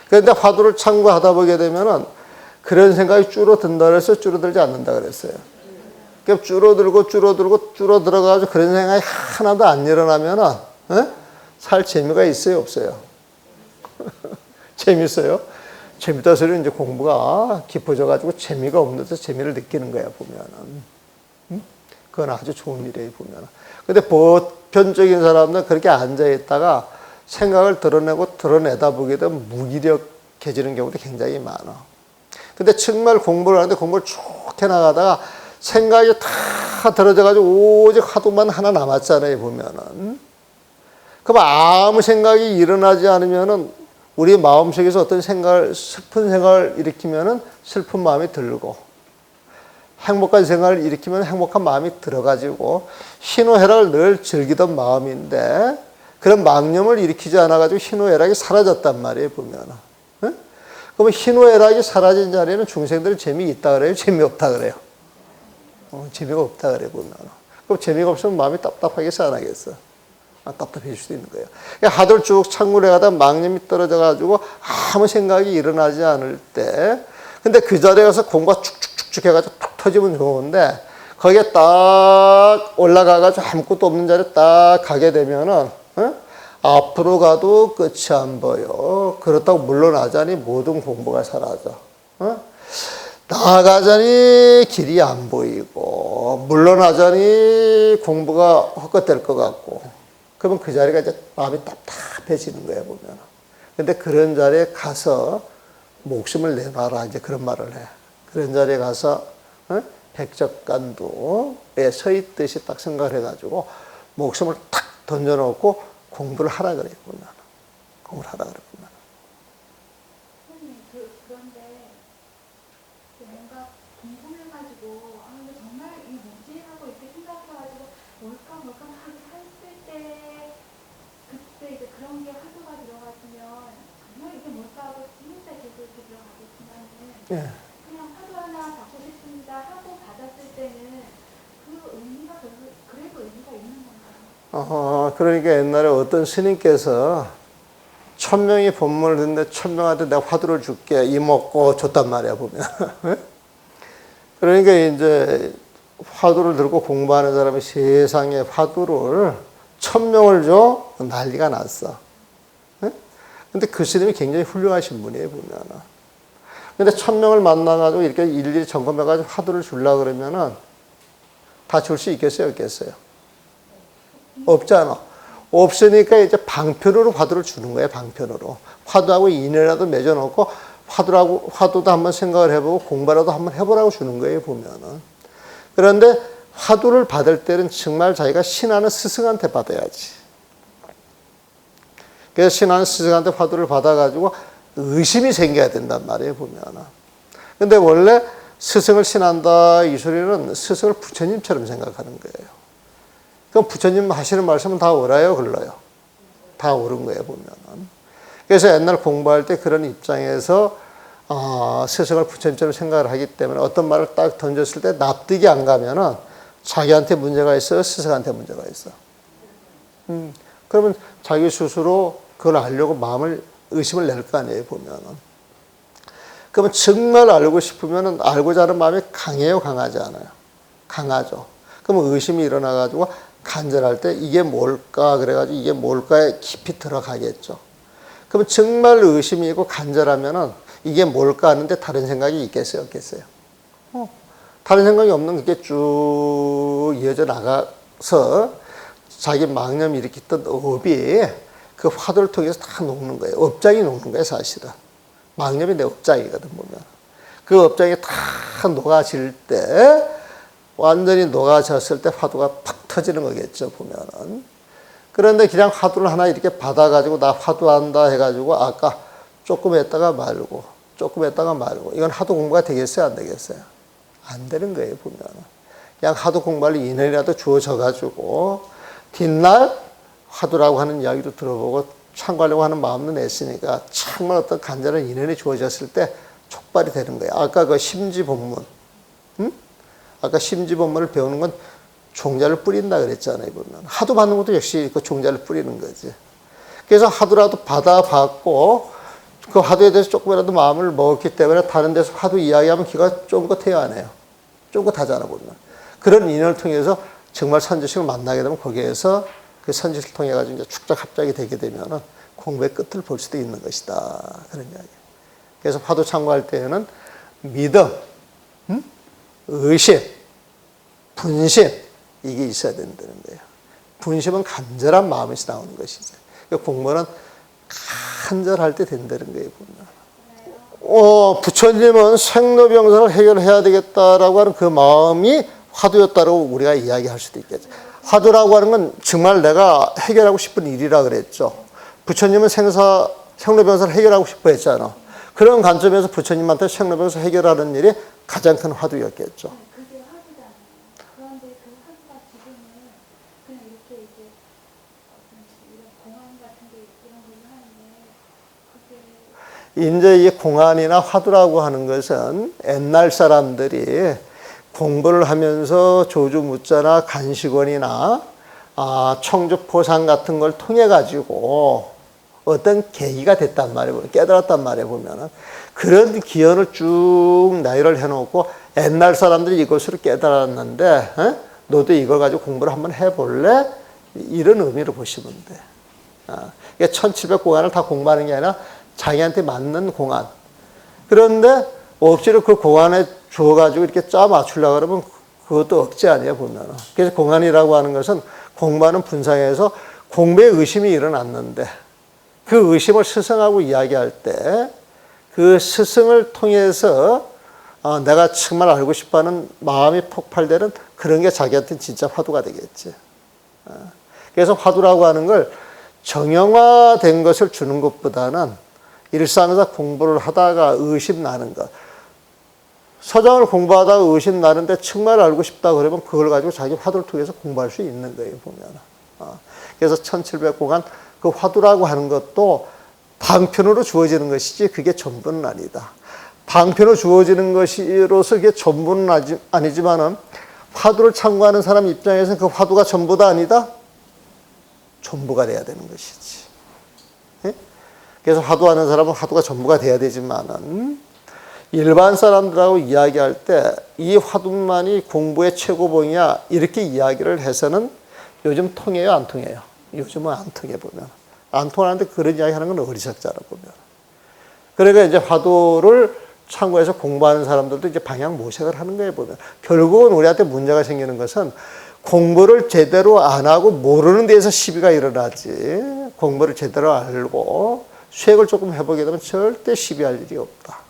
그런데 화두를 참고하다 보게 되면은 그런 생각이 줄어든다 그랬어요? 줄어들지 않는다 그랬어요? 그러니까 줄어들어가지고 그런 생각이 하나도 안 일어나면은 살 재미가 있어요? 없어요? 재밌어요? 재밌다 소리는 이제 공부가 깊어져가지고 재미가 없는데 재미를 느끼는 거야, 보면은. 그건 아주 좋은 일이에요, 보면은. 근데 보편적인 사람들은 그렇게 앉아있다가 생각을 드러내다 보게 되면 무기력해지는 경우도 굉장히 많아. 근데 정말 공부를 하는데 공부를 쭉 해나가다가 생각이 다 들어져가지고 오직 화두만 하나 남았잖아요, 보면은. 그럼 아무 생각이 일어나지 않으면은 우리 마음속에서 어떤 슬픈 생각을 일으키면은 슬픈 마음이 들고, 행복한 생각을 일으키면 행복한 마음이 들어가지고, 희노애락을 늘 즐기던 마음인데, 그런 망념을 일으키지 않아가지고 희노애락이 사라졌단 말이에요, 보면은. 응? 그러면 희노애락이 사라진 자리에는 중생들은 재미있다 그래요? 재미없다 그래요? 재미가 없다 그래, 보면은. 그럼 재미가 없으면 마음이 답답하겠어, 안 하겠어? 답답해질 수도 있는 거예요. 하도를 쭉 창문에 가다 망념이 떨어져가지고 아무 생각이 일어나지 않을 때, 근데 그 자리에 가서 공부가 쭉쭉쭉쭉 해가지고 툭 터지면 좋은데, 거기에 딱 올라가가지고 아무것도 없는 자리에 딱 가게 되면은, 앞으로 가도 끝이 안 보여. 그렇다고 물러나자니 모든 공부가 사라져. 나아가자니 길이 안 보이고, 물러나자니 공부가 헛것될 것 같고, 그러면 그 자리가 이제 마음이 답답해지는 거예요, 보면. 근데 그런 자리에 가서 목숨을 내놔라, 이제 그런 말을 해. 그런 자리에 가서, 백적간두에 서 있듯이 딱 생각을 해가지고, 목숨을 탁 던져놓고 공부를 하라 그래요, 보면. 공부를 하라 그래, 보면. 그런데 뭔가 궁금해가지고, 근데 정말 이 뭐지? 하고 이렇게 생각해가지고, 뭘까 막 했을 때, 그때 이제 그런 게 화두가 들어갔으면, 정말 이게 뭘까 하고 진짜 계속 이렇게 들어가겠지만은, 그냥 화두 하나 받고 싶습니다 하고 받았을 때는 그 의미가 그래도 의미가 있는 건가요? 그러니까 옛날에 어떤 스님께서 1000명이 법문을 듣는데 1000명한테 내가 화두를 줄게 이먹고 줬단 말이야, 보면. 그러니까 이제 화두를 들고 공부하는 사람이 세상에 화두를 1000명을 줘? 난리가 났어. 근데 그 스님이 굉장히 훌륭하신 분이에요, 보면은. 근데 1000명을 만나가지고 이렇게 일일이 점검해가지고 화두를 주려고 그러면은 다 줄 수 있겠어요, 없겠어요? 없잖아. 없으니까 이제 방편으로 화두를 주는 거예요, 방편으로. 화두하고 인연이라도 맺어놓고 화두도 한번 생각을 해보고 공부라도 한번 해보라고 주는 거예요, 보면은. 그런데 화두를 받을 때는 정말 자기가 신하는 스승한테 받아야지. 그래서 신하는 스승한테 화두를 받아가지고 의심이 생겨야 된단 말이에요, 보면은. 근데 원래 스승을 신한다 이 소리는 스승을 부처님처럼 생각하는 거예요. 그럼 부처님 하시는 말씀은 다 옳아요, 글러요? 다 옳은 거예요, 보면은. 그래서 옛날 공부할 때 그런 입장에서 스승을 부처님처럼 생각을 하기 때문에 어떤 말을 딱 던졌을 때 납득이 안 가면은 자기한테 문제가 있어요, 스승한테 문제가 있어. 그러면 자기 스스로 그걸 알려고 의심을 낼 거 아니에요, 보면은. 그러면 정말 알고 싶으면 알고자 하는 마음이 강해요, 강하지 않아요? 강하죠. 그러면 의심이 일어나가지고 간절할 때 이게 뭘까 그래가지고 이게 뭘까에 깊이 들어가겠죠. 그러면 정말 의심이 있고 간절하면은 이게 뭘까 하는데 다른 생각이 있겠어요, 없겠어요? 다른 생각이 없는 게 쭉 이어져 나가서 자기 망념이 일으켰던 업이 그 화두를 통해서 다 녹는 거예요. 업장이 녹는 거예요, 사실은. 망념이 내 업장이거든, 보면. 그 업장이 다 녹아질 때, 완전히 녹아졌을 때 화두가 팍 터지는 거겠죠, 보면은. 그런데 그냥 화두를 하나 이렇게 받아가지고 나 화두한다 해가지고 아까 조금 했다가 말고, 조금 했다가 말고. 이건 화두 공부가 되겠어요, 안 되겠어요? 안 되는 거예요, 보면은. 그냥 화두 공부할 인연이라도 주어져가지고, 뒷날 화두라고 하는 이야기도 들어보고 참고하려고 하는 마음도 냈으니까 정말 어떤 간절한 인연이 주어졌을 때 촉발이 되는 거예요. 아까 그 심지본문, 아까 심지본문을 배우는 건 종자를 뿌린다 그랬잖아요, 보면. 화두 받는 것도 역시 그 종자를 뿌리는 거지. 그래서 화두라도 받아봤고 그 화두에 대해서 조금이라도 마음을 먹었기 때문에 다른 데서 화두 이야기하면 귀가 쫑긋해요, 안 해요? 쫑긋하잖아, 보면. 그런 인연을 통해서 정말 선지식을 만나게 되면 거기에서 그 선지식을 통해 가지고 이제 축적 합작이 되게 되면은 공부의 끝을 볼 수도 있는 것이다. 그런 이야기. 그래서 화두 참고할 때에는 믿음, 의심, 분심 이게 있어야 된다는 거예요. 분심은 간절한 마음에서 나오는 것이죠. 공부는 간절할 때 된다는 거예요, 보면. 부처님은 생로병사를 해결해야 되겠다라고 하는 그 마음이 화두였다고 우리가 이야기할 수도 있겠죠. 화두라고 하는 건 정말 내가 해결하고 싶은 일이라 그랬죠. 부처님은 생로병사를 해결하고 싶어 했잖아. 그런 관점에서 부처님한테 생로병사 해결하는 일이 가장 큰 화두였겠죠. 그게 화두잖아요. 그런데 그 화두가 지금은 그냥 이렇게 이제 이런 공안 같은 게 이런 걸로 하는데 그게 이제 이 공안이나 화두라고 하는 것은 옛날 사람들이 공부를 하면서 조주무자나 간식원이나 청주포상 같은 걸 통해 가지고 어떤 계기가 됐단 말이에요. 깨달았단 말이에요, 보면은. 그런 기원을 쭉 나열을 해놓고 옛날 사람들이 이것으로 깨달았는데, 너도 이걸 가지고 공부를 한번 해볼래? 이런 의미로 보시면 돼. 그러니까 1700공안을 다 공부하는 게 아니라 자기한테 맞는 공안. 그런데 억지로 그 공안에 주어가지고 이렇게 짜 맞추려고 그러면 그것도 억지 아니에요, 보면은. 그래서 공안이라고 하는 것은 공부하는 분상에서 공부에 의심이 일어났는데 그 의심을 스승하고 이야기할 때 그 스승을 통해서 내가 정말 알고 싶어하는 마음이 폭발되는 그런 게 자기한테는 진짜 화두가 되겠지. 그래서 화두라고 하는 걸 정형화된 것을 주는 것보다는 일상에서 공부를 하다가 의심 나는 것. 서장을 공부하다가 의심 나는데 정말 알고 싶다 그러면 그걸 가지고 자기 화두를 통해서 공부할 수 있는 거예요, 보면. 그래서 1700공안 그 화두라고 하는 것도 방편으로 주어지는 것이지 그게 전부는 아니다. 방편으로 주어지는 것이로서 그게 전부는 아니지만은 화두를 참고하는 사람 입장에서는 그 화두가 전부다 아니다? 전부가 돼야 되는 것이지. 예? 그래서 화두하는 사람은 화두가 전부가 돼야 되지만은 일반 사람들하고 이야기할 때 이 화두만이 공부의 최고봉이야 이렇게 이야기를 해서는 요즘 통해요, 안 통해요? 요즘은 안 통해 보면. 안 통하는데 그런 이야기 하는 건 어리석잖아, 보면. 그러니까 이제 화두를 참고해서 공부하는 사람들도 이제 방향 모색을 하는 거예요, 보면. 결국은 우리한테 문제가 생기는 것은 공부를 제대로 안 하고 모르는 데에서 시비가 일어나지. 공부를 제대로 알고 수행을 조금 해보게 되면 절대 시비할 일이 없다.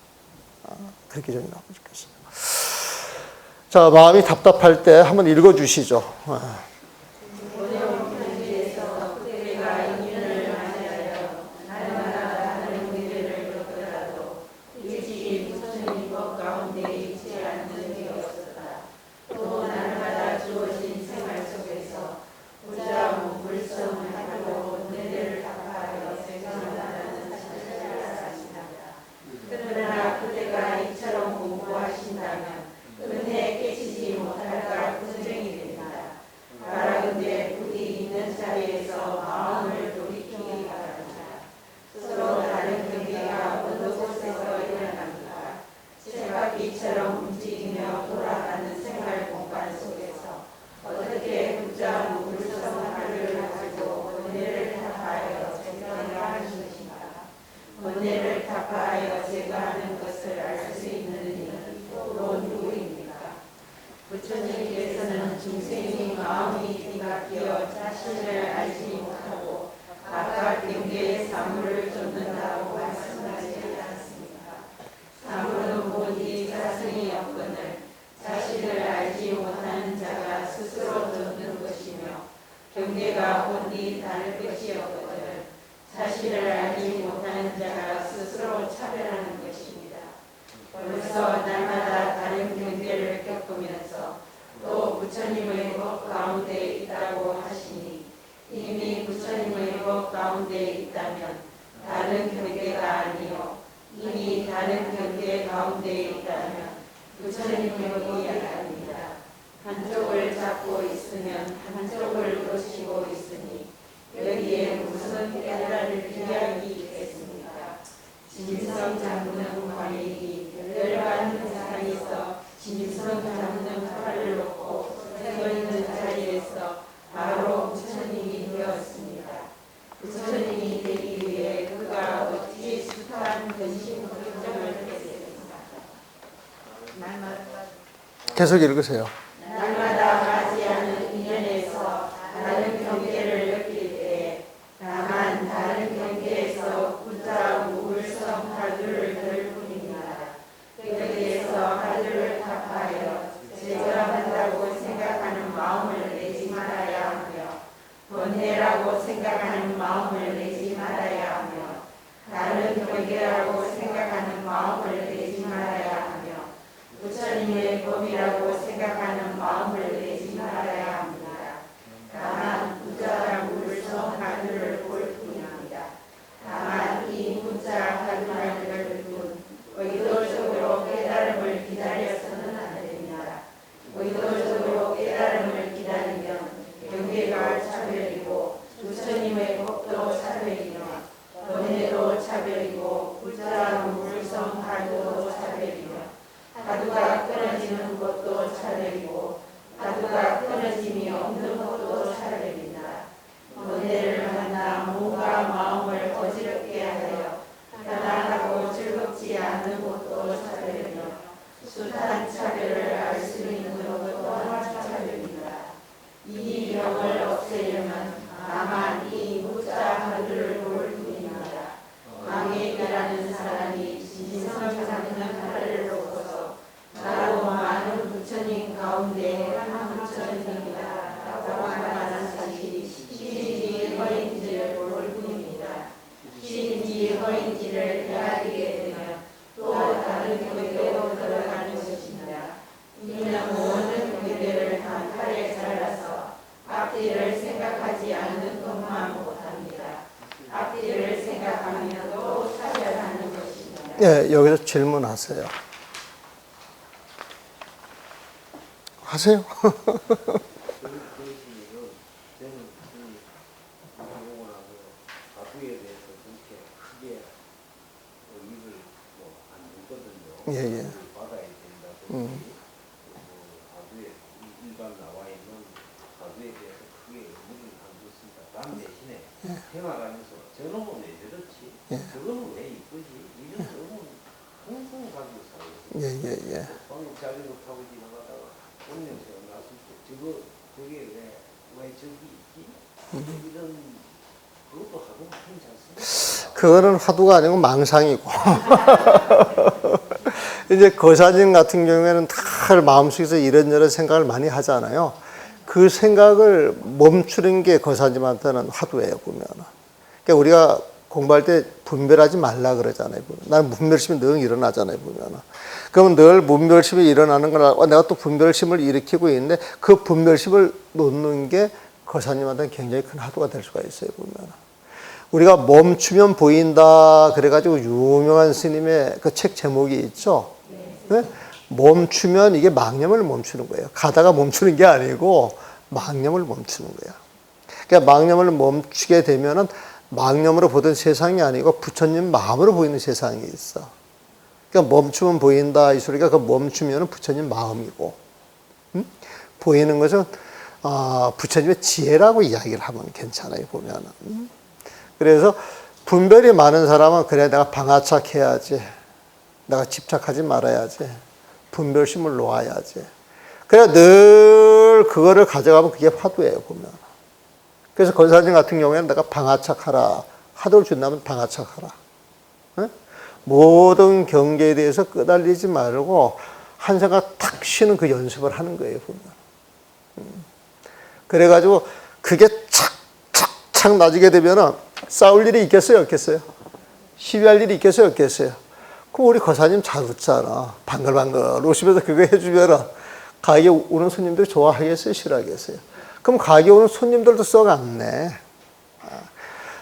그렇게 정리하고 싶겠습니다. 자, 마음이 답답할 때 한번 읽어주시죠. 번뇌를 타파하여 제거하는 것을 알 수 있는 이는 또 누구입니까? 부처님께서는 중생의 마음이 뒤바뀌어 자신을 알지 못하고 각각 경계의 사물을 쫓는다고 말씀하지 않았습니까? 사물은 본디 자성이 없거늘 자신을 알지 못하는 자가 스스로 쫓는 것이며 경계가 본디 다를 것이 없거늘 자신을 알지 못하는 자가 스스로 차별하는 것입니다. 벌써 날마다 다른 경계를 겪으면서 또 부처님의 법 가운데 있다고 하시니 이미 부처님의 법 가운데 있다면 다른 경계가 아니요 이미 다른 경계 가운데 있다면 부처님의 법이 아닙니다. 한쪽을 잡고 있으면 한쪽을 놓치고 있으니 여기에 무슨 깨달을 비약이 있겠습니까? 진성 잡는 관익이 열반 세상에서 진성 잡는 칼을 놓고 서 있는 자리에서 바로 부처님이 되었습니다. 부처님이 되기 위해 그가 어찌 숱한 근심 걱정을 했습니까? 계속 읽으세요. 날마다 맞이하는 인연에서 다른 경계를 느낄 때에 다만 다른 경계에서 구자 우울성 하두를 들 뿐입니다. 여기에서 하두를 타파하여 제거한다고 생각하는 마음을 내지 말아야 하며 번뇌라고 생각하는 마음을 내지 말아야 하며 다른 경계라고 생각하는 마음을 내지 말아야 하며 부처님의 법이라고 생각하는 마음을 내지 말아야 합니다. 다만 부자 물성 하두를 볼 뿐입니다. 다만 이 부자 하두를 뿐 의도적으로 깨달음을 기다려서는 안 됩니다. 의도적으로 깨달음을 기다리면 경계가 차별이고 부처님의 법도 차별이며 번뇌도 차별이고 부자 물성 하두도 차별이며 하두가 끊어지는 것도 차별이고 하두가 끊어짐이 없는 것도 차별입니다. 번뇌를 만나 몸과 마음을 어지럽게 하여 편안하고 즐겁지 않는 것도 차별이며 숱한 차별을 알 수 있는 것도 차별입니다. 이 병을 없애려면 다만 이 무자 하두를 볼 뿐입니다. 광해이라는 사람이 진성 잡는 칼을 놓고서 나로 많은 부처님 가운데 한 부처님이다 라고 말하는 사실이 실인지 허인지를 볼 뿐입니다. 실인지 허인지를 헤아리게 되면 또 다른 경계로 들어가는 것입니다. 이는 모든 경계를 한 칼에 잘라서 앞뒤를 생각하지 않는 것만 못합니다. 앞뒤를 생각하면 또 차별하는 것입니다. 예, 여기서 질문하세요. 하세요. 저는 공부하고 나서 가부에 대해서 그렇게 크게 입을 안 듣거든요. 예, 예. 받아야 된다든지 가부에 일반 나와 있는 가부에 대해서 크게 의미를 안 듣습니다. 남 대신에 생활하면서 저놈은 왜 저렇지? 저거는 왜 이쁘지? 이런 저는 항상 가지고 살고 예. 방금 자전거 타고 지나가다가 운명처럼 났을 때 저게 왜 저기 있지? 이런 그것도 하고 괜찮습니다. 그거는 화두가 아니고 망상이고. 이제 거사진 같은 경우에는 다 마음속에서 이런저런 생각을 많이 하잖아요. 그 생각을 멈추는 게 거사님한테는 화두예요, 보면은. 그러니까 우리가 공부할 때 분별하지 말라 그러잖아요. 나는 분별심이 늘 일어나잖아요, 보면은. 그러면 늘 분별심이 일어나는 걸 내가 또 분별심을 일으키고 있는데 그 분별심을 놓는 게 거사님한테는 굉장히 큰 화두가 될 수가 있어요, 보면은. 우리가 멈추면 보인다 그래가지고 유명한 스님의 그 책 제목이 있죠. 네? 멈추면 이게 망념을 멈추는 거예요. 가다가 멈추는 게 아니고 망념을 멈추는 거예요. 그러니까 망념을 멈추게 되면은 망념으로 보던 세상이 아니고 부처님 마음으로 보이는 세상이 있어. 그러니까 멈추면 보인다 이 소리가 그 멈추면은 부처님 마음이고, 보이는 것은 부처님의 지혜라고 이야기를 하면 괜찮아요, 보면은. 그래서 분별이 많은 사람은 그래 내가 방아착해야지. 내가 집착하지 말아야지. 분별심을 놓아야지. 그래 늘 그거를 가져가면 그게 화두예요 보면. 그래서 권사님 같은 경우에는 내가 방아착하라. 화두를 준다면 방아착하라. 응? 모든 경계에 대해서 끄달리지 말고 한 생각 탁 쉬는 그 연습을 하는 거예요 보면. 그래가지고 그게 착착착 나지게 되면은 싸울 일이 있겠어요 없겠어요? 시비할 일이 있겠어요 없겠어요? 그럼 우리 거사님 잘 웃잖아. 방글방글 오시면서 그거 해주면은 가게 오는 손님들 좋아하겠어요 싫어하겠어요? 그럼 가게 오는 손님들도 썩 안 내.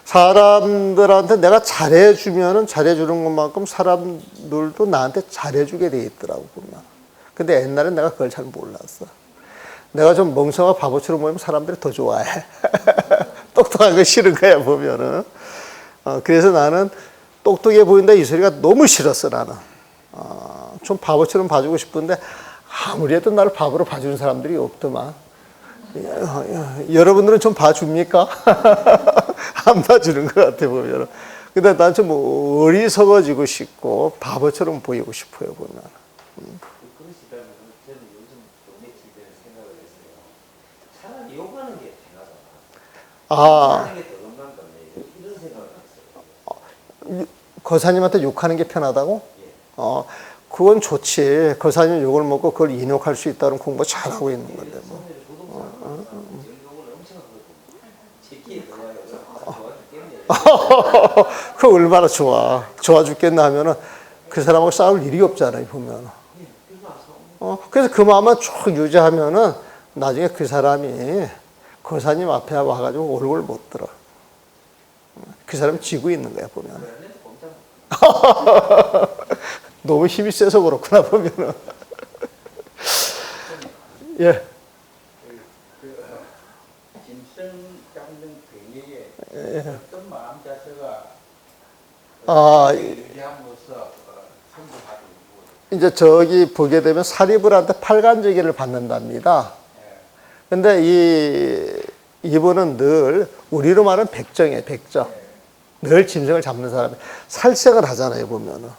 사람들한테 내가 잘해주면은 잘해주는 것만큼 사람들도 나한테 잘해주게 돼 있더라고 보면. 근데 옛날엔 내가 그걸 잘 몰랐어. 내가 좀 멍청하고 바보처럼 보이면 사람들이 더 좋아해. 똑똑한 거 싫은 거야 보면은. 그래서 나는 똑똑해 보인다 이 소리가 너무 싫었어 나는. 좀 바보처럼 봐주고 싶은데 아무리 해도 나를 바보로 봐주는 사람들이 없더만. 여러분들은 좀 봐줍니까? 안 봐주는 것 같아 보면. 근데 난 좀 어리석어지고 싶고 바보처럼 보이고 싶어요 보면. 그러시다면 저는 요즘 좀 며칠 전에 생각을 했어요. 차라리 욕하는 게 편하잖아. 욕하는 게 더 건강하네. 이런 생각을 했어요. 거사님한테 욕하는 게 편하다고? 예. 그건 좋지. 거사님 욕을 먹고 그걸 인욕할 수 있다는 공부 잘하고 있는 건데 뭐. 그 얼마나 좋아. 좋아 죽겠나 하면은 그 사람하고 싸울 일이 없잖아요, 보면. 그래서 그 마음만 쭉 유지하면은 나중에 그 사람이 거사님 앞에 와가지고 얼굴 못 들어. 그 사람이 지고 있는 거야, 보면. 너무 힘이 세서 그렇구나, 보면은. 예. 어떤 마음 자체가 유지함으로써 성공하고 이제 저기 보게 되면 사리불한테 팔간제기를 받는답니다. 근데 이분은 늘 우리로 말하면 백정이에요, 백정. 늘 짐승을 잡는 사람이 살생을 하잖아요, 보면은.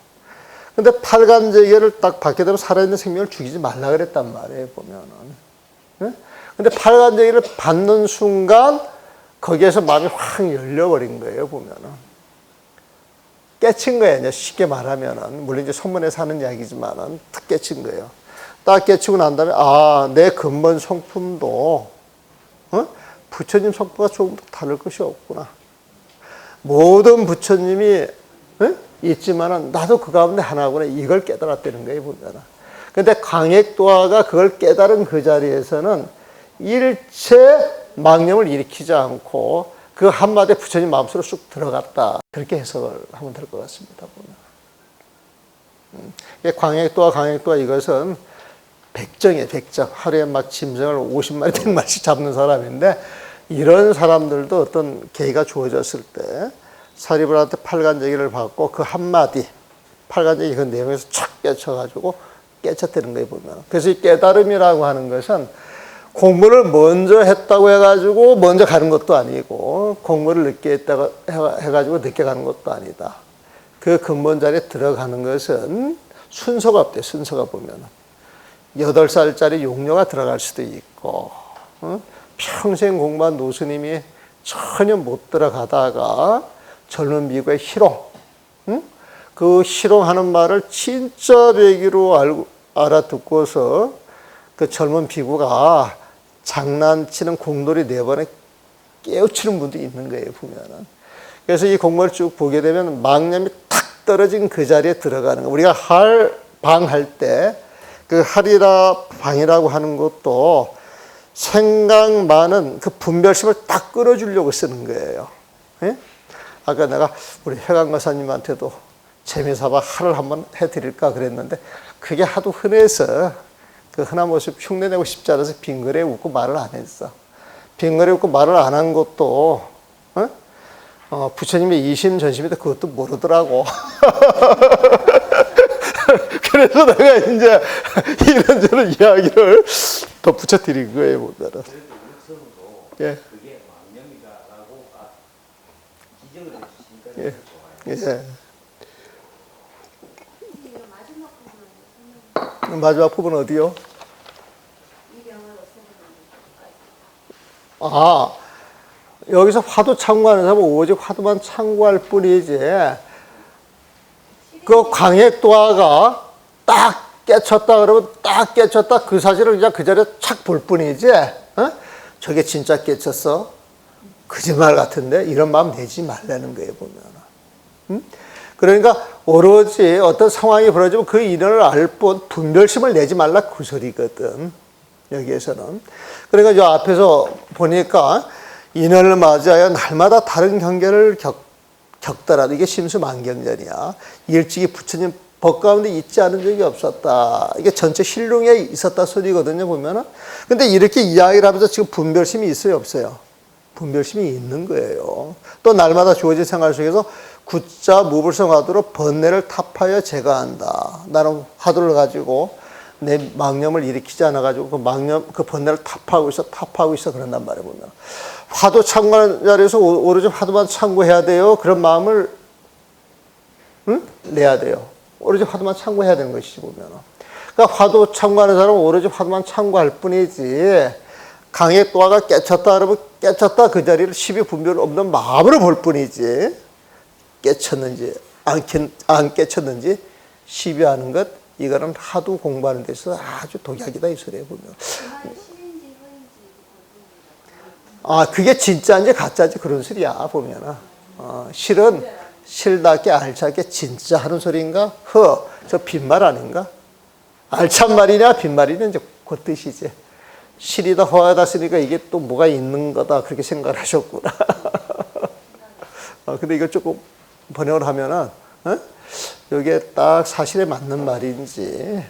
근데 팔간제기를 딱 받게 되면 살아있는 생명을 죽이지 말라 그랬단 말이에요, 보면은. 근데 팔간제기를 받는 순간 거기에서 마음이 확 열려버린 거예요, 보면은. 깨친 거예요, 이제 쉽게 말하면은. 물론 이제 선문에서 하는 이야기지만은 딱 깨친 거예요. 딱 깨치고 난 다음에, 내 근본 성품도, 부처님 성품과 조금 더 다를 것이 없구나. 모든 부처님이, 있지만은 나도 그 가운데 하나구나. 이걸 깨달았다는 거예요, 보면은. 근데 광액도화가 그걸 깨달은 그 자리에서는 일체 망념을 일으키지 않고 그 한마디에 부처님 마음속으로 쑥 들어갔다. 그렇게 해석을 하면 될 것 같습니다. 보면. 광액도화 이것은 백정이에요. 백정. 하루에 막 짐승을 50마리, 100마리씩 잡는 사람인데 이런 사람들도 어떤 계기가 주어졌을 때 사리불한테 팔간제기를 받고 그 한마디 팔간제기 그 내용에서 촥 깨쳐가지고 깨쳤다는 거예요. 보면. 그래서 이 깨달음이라고 하는 것은 공부를 먼저 했다고 해가지고 먼저 가는 것도 아니고 공부를 늦게 했다고 해가지고 늦게 가는 것도 아니다. 그 근본 자리에 들어가는 것은 순서가 없대요. 순서가 보면 8살짜리 용녀가 들어갈 수도 있고 평생 공부한 노스님이 전혀 못 들어가다가 젊은 미국의 희롱 그 희롱하는 말을 진짜 배기로 알아듣고서 그 젊은 비구가 장난치는 공돌이 4번에 깨우치는 분도 있는 거예요, 보면은. 그래서 이 공부를 쭉 보게 되면 망념이 탁 떨어진 그 자리에 들어가는 거. 우리가 방할 때 그 할이라 방이라고 하는 것도 생각 많은 그 분별심을 딱 끌어주려고 쓰는 거예요. 예? 아까 내가 우리 회관거사님한테도 재미삼아 할을 한번 해드릴까 그랬는데 그게 하도 흔해서 그 흔한 모습 흉내내고 싶지 않아서 빙그레 웃고 말을 안 했어. 빙그레 웃고 말을 안 한 것도 부처님의 이심전심인데 그것도 모르더라고. 그래서 내가 이제 이런저런 이야기를 덧붙여 드린 거예요, 보면은. 그래도 우리 성도 예. 그게 망념이다라고 지적을 해주시니까 예. 예. 마지막 부분 마지막 부분 어디요? 이 병을 없애는 아, 여기서 화두 참고하는 사람은 오직 화두만 참고할 뿐이지, 그 광액도화가 딱 깨쳤다 그러면 딱 깨쳤다 그 사실을 그냥 그 자리에 착 볼 뿐이지, 어? 저게 진짜 깨쳤어? 거짓말 같은데? 이런 마음 내지 말라는 거예요, 보면. 그러니까 오로지 어떤 상황이 벌어지면 그 인연을 알 뿐 분별심을 내지 말라 그 소리거든, 여기에서는. 그러니까 저 앞에서 보니까 인연을 맞이하여 날마다 다른 경계를 겪더라도 이게 심수만경전이야. 일찍이 부처님 법 가운데 있지 않은 적이 없었다. 이게 전체 실룡에 있었다 소리거든요, 보면은. 근데 이렇게 이야기를 하면서 지금 분별심이 있어요, 없어요? 분별심이 있는 거예요. 또 날마다 주어진 생활 속에서 굳자 무불성 화두로 번뇌를 타파하여 제거한다. 나는 화두를 가지고 내 망념을 일으키지 않아가지고 그 망념, 그 번뇌를 타파하고 있어 그런단 말이에요, 보면. 화두 참고하는 자리에서 오로지 화두만 참고해야 돼요. 그런 마음을, 내야 돼요. 오로지 화두만 참고해야 되는 것이지, 보면. 그러니까 화두 참고하는 사람은 오로지 화두만 참고할 뿐이지, 강액도화가 깨쳤다 그러면 깨쳤다 그 자리를 시비 분별 없는 마음으로 볼 뿐이지, 깨쳤는지 안 깨쳤는지 시비하는 것, 이거는 하도 공부하는 데 있어서 아주 독약이다 이 소리에 보면. 실인지 허인지 아, 그게 진짜인지 가짜인지 그런 소리야, 보면은. 실은 실답게 알차게 진짜 하는 소리인가? 저 빈말 아닌가? 알찬 말이냐 빈말이냐 이제 그 뜻이지. 실이다 허하다 쓰니까 이게 또 뭐가 있는 거다 그렇게 생각을 하셨구나. 근데 이걸 조금 번역을 하면은, 이게 딱 사실에 맞는 말인지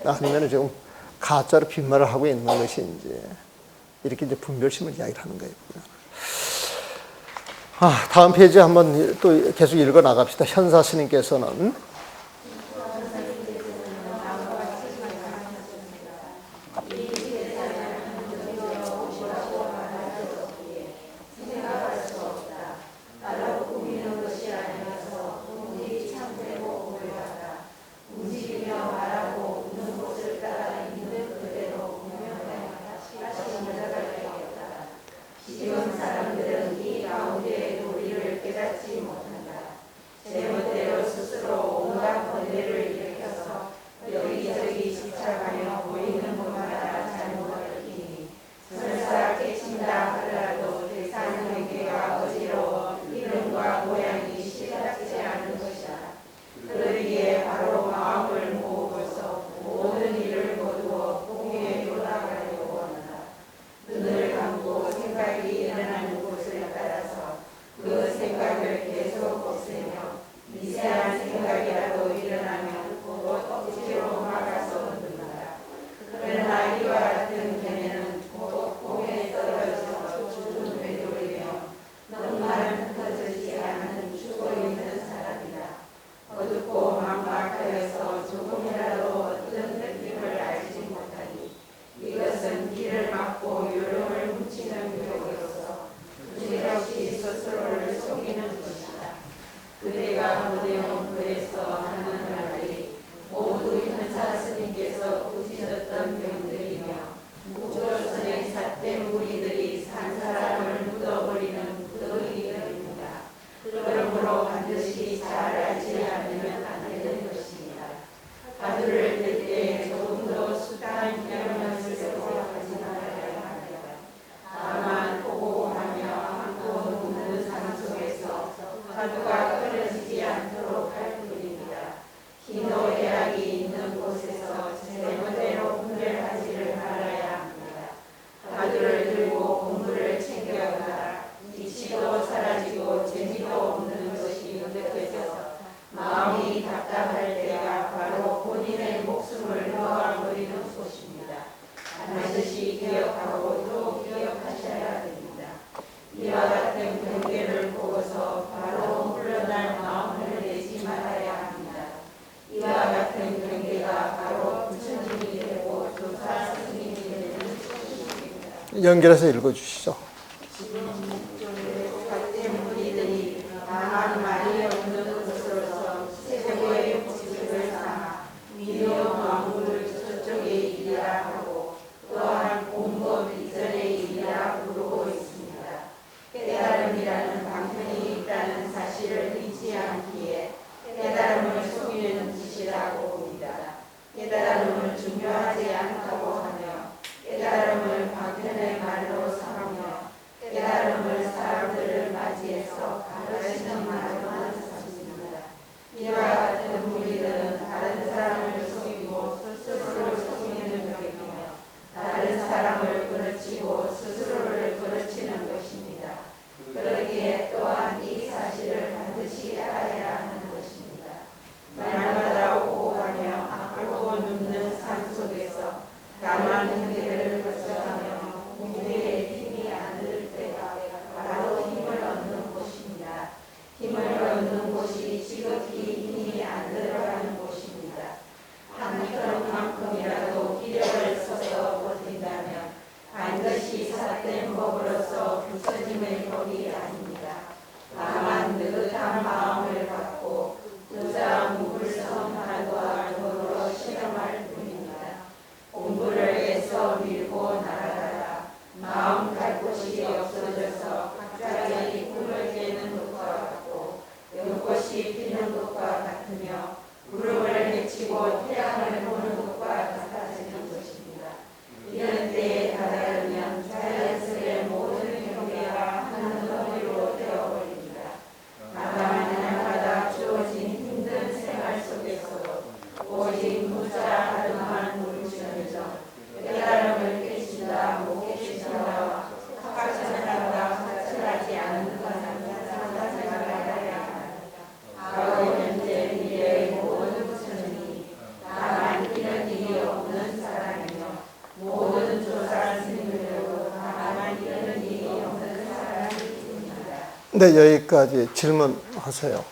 아니면 지금 가짜로 빈말을 하고 있는 것인지, 이렇게 이제 분별심을 이야기를 하는 거예요. 다음 페이지 한번 또 계속 읽어 나갑시다. 현사 스님께서는 연결해서 읽어주시죠. 지금 목적의 삿된 무리들이 다만 말 곧 태양을 보는 것과 같아지는 것입니다. 이런 때에 다다르면 자연스레 모든 경계가 한 덩어리로 되어버립니다. 다만 날마다 주어진 힘든 생활 속에서도 오직 묻자 하듯만 물으시면서 깨달음을 깨친다 못 깨친다와 확신한다 확신하지 않는 것은 생각해야 합니다. 과거 현재 미래의 모든 부처님이 다만 이런 일이 없는 사람이며 모든 조사 스님들도 다만 이런 일이 없는 사람입니다. 네, 여기까지 질문하세요.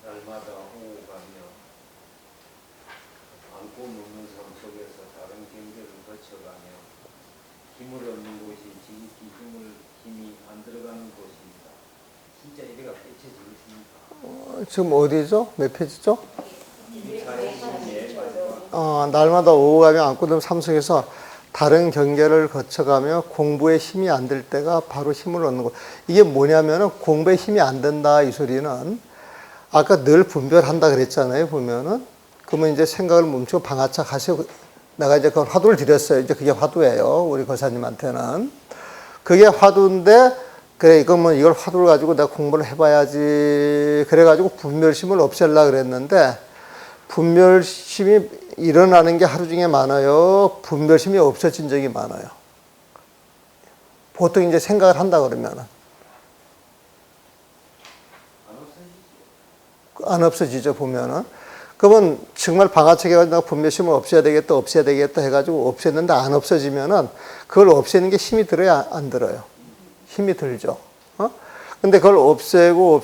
날마다 호흡하며 안고 먹는 삶 속에서 다른 경계를 거쳐가며 힘을 얻는 곳이 지극히 힘이 안 들어가는 곳입니다. 진짜 이래가 깨쳐지겠습니까? 지금 어디죠? 몇 페이지죠? 242의 마지막. 날마다 오가며 안고든 삶 속에서 다른 경계를 거쳐가며 공부에 힘이 안 들 때가 바로 힘을 얻는 것. 이게 뭐냐면은 공부에 힘이 안 된다 이 소리는 아까 늘 분별한다 그랬잖아요. 보면은 그러면 이제 생각을 멈추고 방아차 하세요. 내가 이제 그걸 화두를 드렸어요. 이제 그게 화두예요. 우리 거사님한테는 그게 화두인데 그래 이거면 이걸 화두를 가지고 내가 공부를 해봐야지. 그래가지고 분별심을 없애려고 그랬는데 분별심이 일어나는 게 하루 중에 많아요. 분별심이 없어진 적이 많아요. 보통 이제 생각을 한다 그러면은 안 없어지죠 보면은. 그러면 정말 방아차게 가지고 내가 분별심을 없애야 되겠다 해가지고 없앴는데 안 없어지면은 그걸 없애는 게 힘이 들어야 안 들어요? 힘이 들죠. 근데 그걸 없애서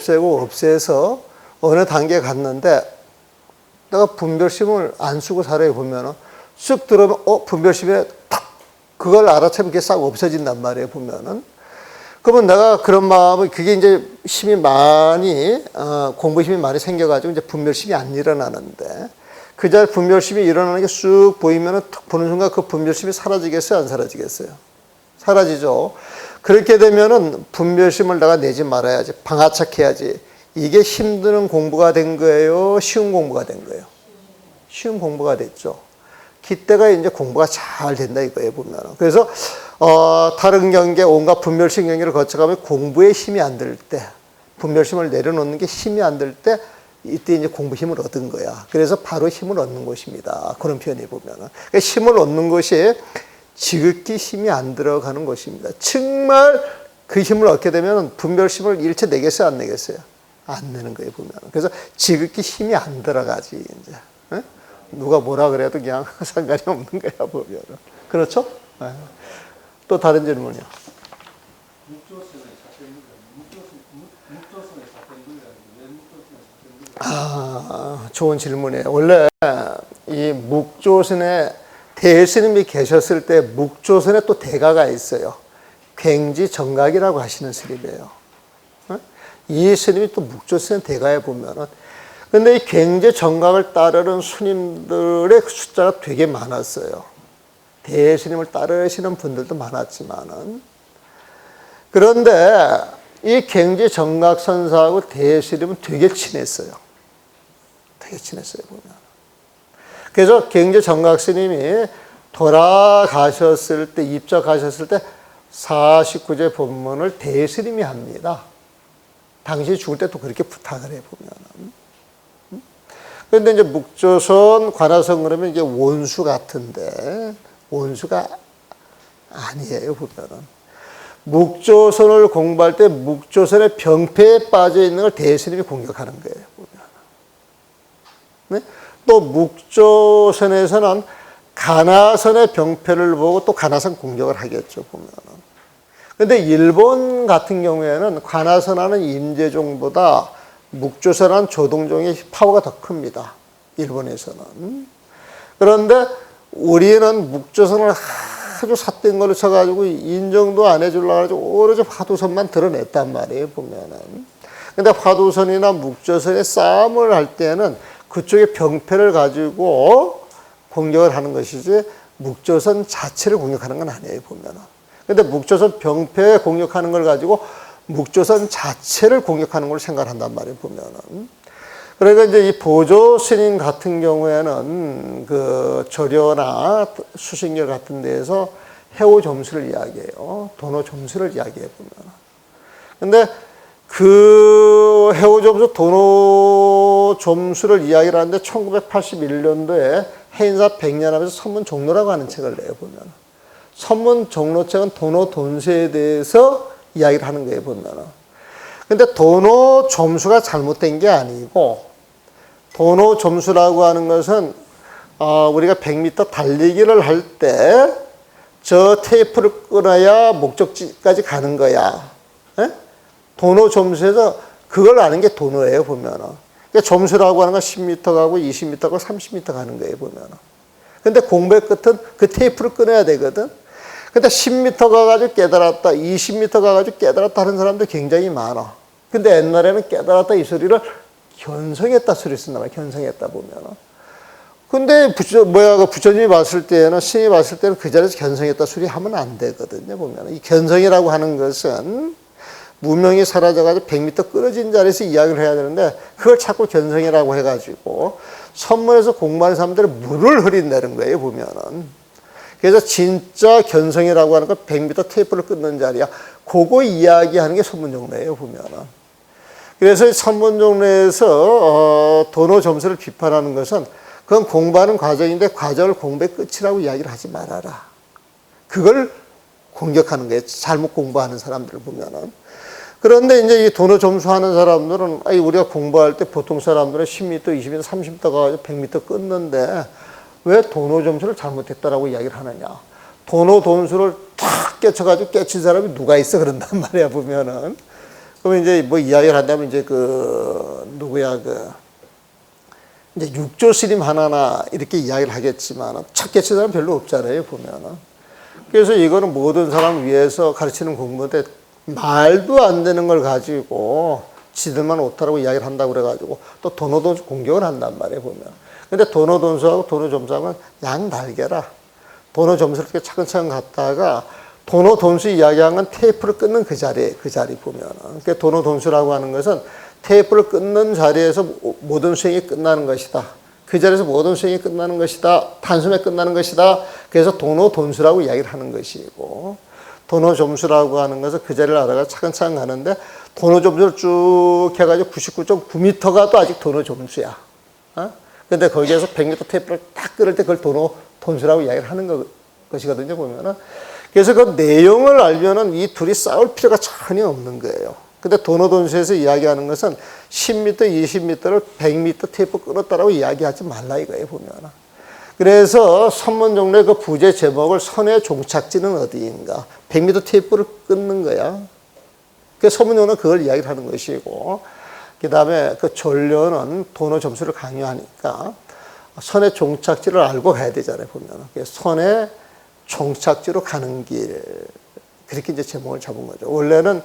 어느 단계에 갔는데 내가 분별심을 안 쓰고 살아요 보면은 쑥 들어오면 분별심에 탁 그걸 알아채면 그게 싹 없어진단 말이에요 보면은. 그러면 내가 그런 마음을 그게 이제 힘이 많이 공부 힘이 많이 생겨가지고 이제 분별심이 안 일어나는데 그 자리 분별심이 일어나는 게 쑥 보이면은 탁 보는 순간 그 분별심이 사라지겠어요 안 사라지겠어요? 사라지죠. 그렇게 되면은 분별심을 내가 내지 말아야지 방아착해야지. 이게 힘드는 공부가 된 거예요? 쉬운 공부가 된 거예요? 쉬운 공부가 됐죠. 그때가 이제 공부가 잘 된다 이거예요 보면. 그래서 다른 경계 온갖 분별심 경계를 거쳐가면 공부에 힘이 안 들 때, 분별심을 내려놓는 게 힘이 안 들 때 이때 이제 공부 힘을 얻은 거야. 그래서 바로 힘을 얻는 것입니다. 그런 표현이 보면은. 그러니까 힘을 얻는 것이 지극히 힘이 안 들어가는 것입니다. 정말 그 힘을 얻게 되면 분별심을 일체 내겠어요, 안 내겠어요? 안 내는 거예요, 보면. 그래서 지극히 힘이 안 들어가지, 이제. 에? 누가 뭐라 그래도 그냥 상관이 없는 거야, 보면. 그렇죠? 네. 또 다른 질문이요. 좋은 질문이에요. 원래 이 묵조선에 대스님이 계셨을 때 묵조선에 또 대가가 있어요. 괭지정각이라고 하시는 스님이에요. 이 스님이 또 묵조선에 대가에 보면은 근데 이 괭지정각을 따르는 스님들의 숫자가 되게 많았어요. 대스님을 따르시는 분들도 많았지만은 그런데 이 괭지정각 선사하고 대스님은 되게 친했어요. 되게 친했어요 보면. 그래서 괭지정각 스님이 돌아가셨을 때 입적하셨을 때 49제 법문을 대스님이 합니다. 당시 죽을 때 또 그렇게 부탁을 해 보면. 그런데 이제 묵조선 관화성 그러면 이게 원수 같은데 원수가 아니에요 보면은. 묵조선을 공부할 때 묵조선의 병폐에 빠져 있는 걸 대스님이 공격하는 거예요 보면. 네? 또 묵조선에서는 가나선의 병폐를 보고 또 가나선 공격을 하겠죠 보면은. 근데 일본 같은 경우에는 관아선하는 임재종보다 묵조선하는 조동종의 파워가 더 큽니다. 일본에서는. 그런데 우리는 묵조선을 아주 삿된 걸로 쳐가지고 인정도 안 해주려고 해가지고 오로지 화두선만 드러냈단 말이에요, 보면은. 근데 화두선이나 묵조선의 싸움을 할 때는 그쪽의 병폐를 가지고 공격을 하는 것이지 묵조선 자체를 공격하는 건 아니에요, 보면은. 근데 묵조선 병폐에 공격하는 걸 가지고 묵조선 자체를 공격하는 걸 생각한단 말이에요, 보면은. 그러니까 이제 이 보조 스님 같은 경우에는 그 조려나 수신결 같은 데에서 해오 점수를 이야기해요. 도노 점수를 이야기해 보면. 근데 그 해오 점수, 도노 점수를 이야기를 하는데 1981년도에 해인사 100년 하면서 선문 종로라고 하는 책을 내요, 보면. 선문 종로책은 도노 돈수에 대해서 이야기를 하는 거예요, 보면. 근데 도노 점수가 잘못된 게 아니고, 도노 점수라고 하는 것은 우리가 100m 달리기를 할 때 저 테이프를 끊어야 목적지까지 가는 거야. 에? 도노 점수에서 그걸 아는 게 도노예요, 보면은. 그러니까 점수라고 하는 건 10m 가고 20m 가고 30m 가는 거예요, 보면은. 근데 공부의 끝은 그 테이프를 끊어야 되거든. 근데 10m 가가지고 깨달았다, 20m 가가지고 깨달았다 하는 사람도 굉장히 많아. 근데 옛날에는 깨달았다 이 소리를 견성했다 소리 쓴단 말이야, 견성했다 보면은. 근데 부처님이 봤을 때는, 신이 봤을 때는 그 자리에서 견성했다 소리 하면 안 되거든요, 보면은. 이 견성이라고 하는 것은 무명이 사라져가지고 100m 끊어진 자리에서 이야기를 해야 되는데, 그걸 자꾸 견성이라고 해가지고, 선문에서 공부하는 사람들이 물을 흐린다는 거예요, 보면은. 그래서 진짜 견성이라고 하는 건 100m 테이프를 끊는 자리야. 그거 이야기하는 게 선문종로예요, 보면은. 그래서 선문종로에서 도노 점수를 비판하는 것은 그건 공부하는 과정인데 과정을 공부의 끝이라고 이야기를 하지 말아라. 그걸 공격하는 거예요. 잘못 공부하는 사람들을 보면은. 그런데 이제 이 도노 점수하는 사람들은 우리가 공부할 때 보통 사람들은 10m, 20m, 30m 가가지고 100m 끊는데 왜 도노 점수를 잘못했다라고 이야기를 하느냐. 도노 돈수를 탁 깨쳐가지고 깨친 사람이 누가 있어 그런단 말이야, 보면은. 그러면 이제 뭐 이야기를 한다면 이제 이제 육조 스님 하나나 이렇게 이야기를 하겠지만 첫 깨친 사람 별로 없잖아요, 보면은. 그래서 이거는 모든 사람을 위해서 가르치는 공부인데 말도 안 되는 걸 가지고 지들만 옳다라고 이야기를 한다고 그래가지고 또 도노돈수 공격을 한단 말이에요, 보면. 근데 도노돈수하고 도노점수하고는 양날개라. 도노점수를 이렇게 차근차근 갔다가 도노돈수 이야기한 건 테이프를 끊는 그 자리 보면은. 그러니까 도노돈수라고 하는 것은 테이프를 끊는 자리에서 모든 수행이 끝나는 것이다. 그 자리에서 모든 수행이 끝나는 것이다. 단숨에 끝나는 것이다. 그래서 도노돈수라고 이야기를 하는 것이고, 도노점수라고 하는 것은 그 자리를 알아가 차근차근 가는데 도노점수를 쭉 해가지고 99.9m가 또 아직 도노점수야. 근데 거기에서 100m 테이프를 딱 끊을 때 그걸 도노돈수라고 이야기를 하는 것이거든요, 보면은. 그래서 그 내용을 알면은 이 둘이 싸울 필요가 전혀 없는 거예요. 근데 도노돈수에서 이야기하는 것은 10m, 20m를 100m 테이프 끊었다라고 이야기하지 말라 이거예요, 보면은. 그래서 선문종로의 그 부제 제목을 선의 종착지는 어디인가? 100m 테이프를 끊는 거야. 그래서 선문종로는 그걸 이야기를 하는 것이고, 그 다음에 그 전료는 도노 점수를 강요하니까 선의 종착지를 알고 가야 되잖아요, 보면. 그래서 선의 종착지로 가는 길. 그렇게 이제 제목을 잡은 거죠. 원래는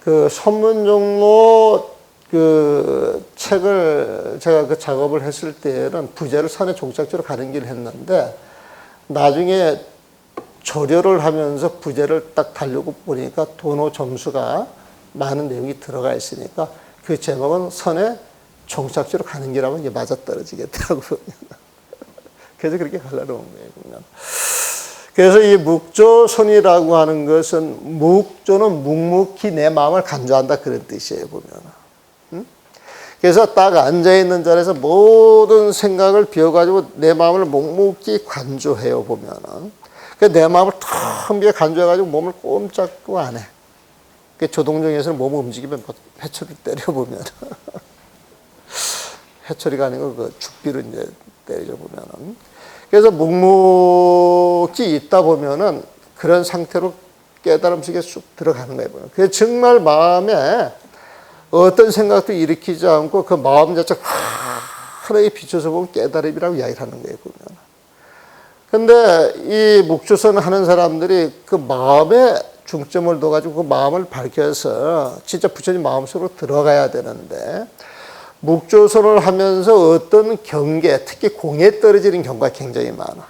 그 선문종로 그 책을 제가 그 작업을 했을 때는 부제를 선의 종착지로 가는 길을 했는데 나중에 조료를 하면서 부제를 딱 달려고 보니까 도노 점수가 많은 내용이 들어가 있으니까 그 제목은 선의 종착지로 가는 길하면 이게 맞아떨어지겠더라고요. 그래서 그렇게 갈라놓은 거예요, 보면. 그래서 이 묵조선이라고 하는 것은 묵조는 묵묵히 내 마음을 간주한다 그런 뜻이에요, 보면. 그래서 딱 앉아있는 자리에서 모든 생각을 비워가지고 내 마음을 묵묵히 간주해요, 보면은. 내 마음을 텅 비워 간주해가지고 몸을 꼼짝도 안 해. 조동정에서는 몸을 움직이면 해초리 때려보면. 해초리가 아니고 그 죽비로 이제 때리죠, 보면은. 그래서 묵묵히 있다 보면은 그런 상태로 깨달음 속에 쑥 들어가는 거예요. 그래서 정말 마음에 어떤 생각도 일으키지 않고 그 마음 자체가 하나에 비춰서 보면 깨달음이라고 이야기를 하는 거예요, 보면. 근데 이 묵조선 하는 사람들이 그 마음에 중점을 둬가지고 그 마음을 밝혀서 진짜 부처님 마음속으로 들어가야 되는데 묵조선을 하면서 어떤 경계, 특히 공에 떨어지는 경우가 굉장히 많아.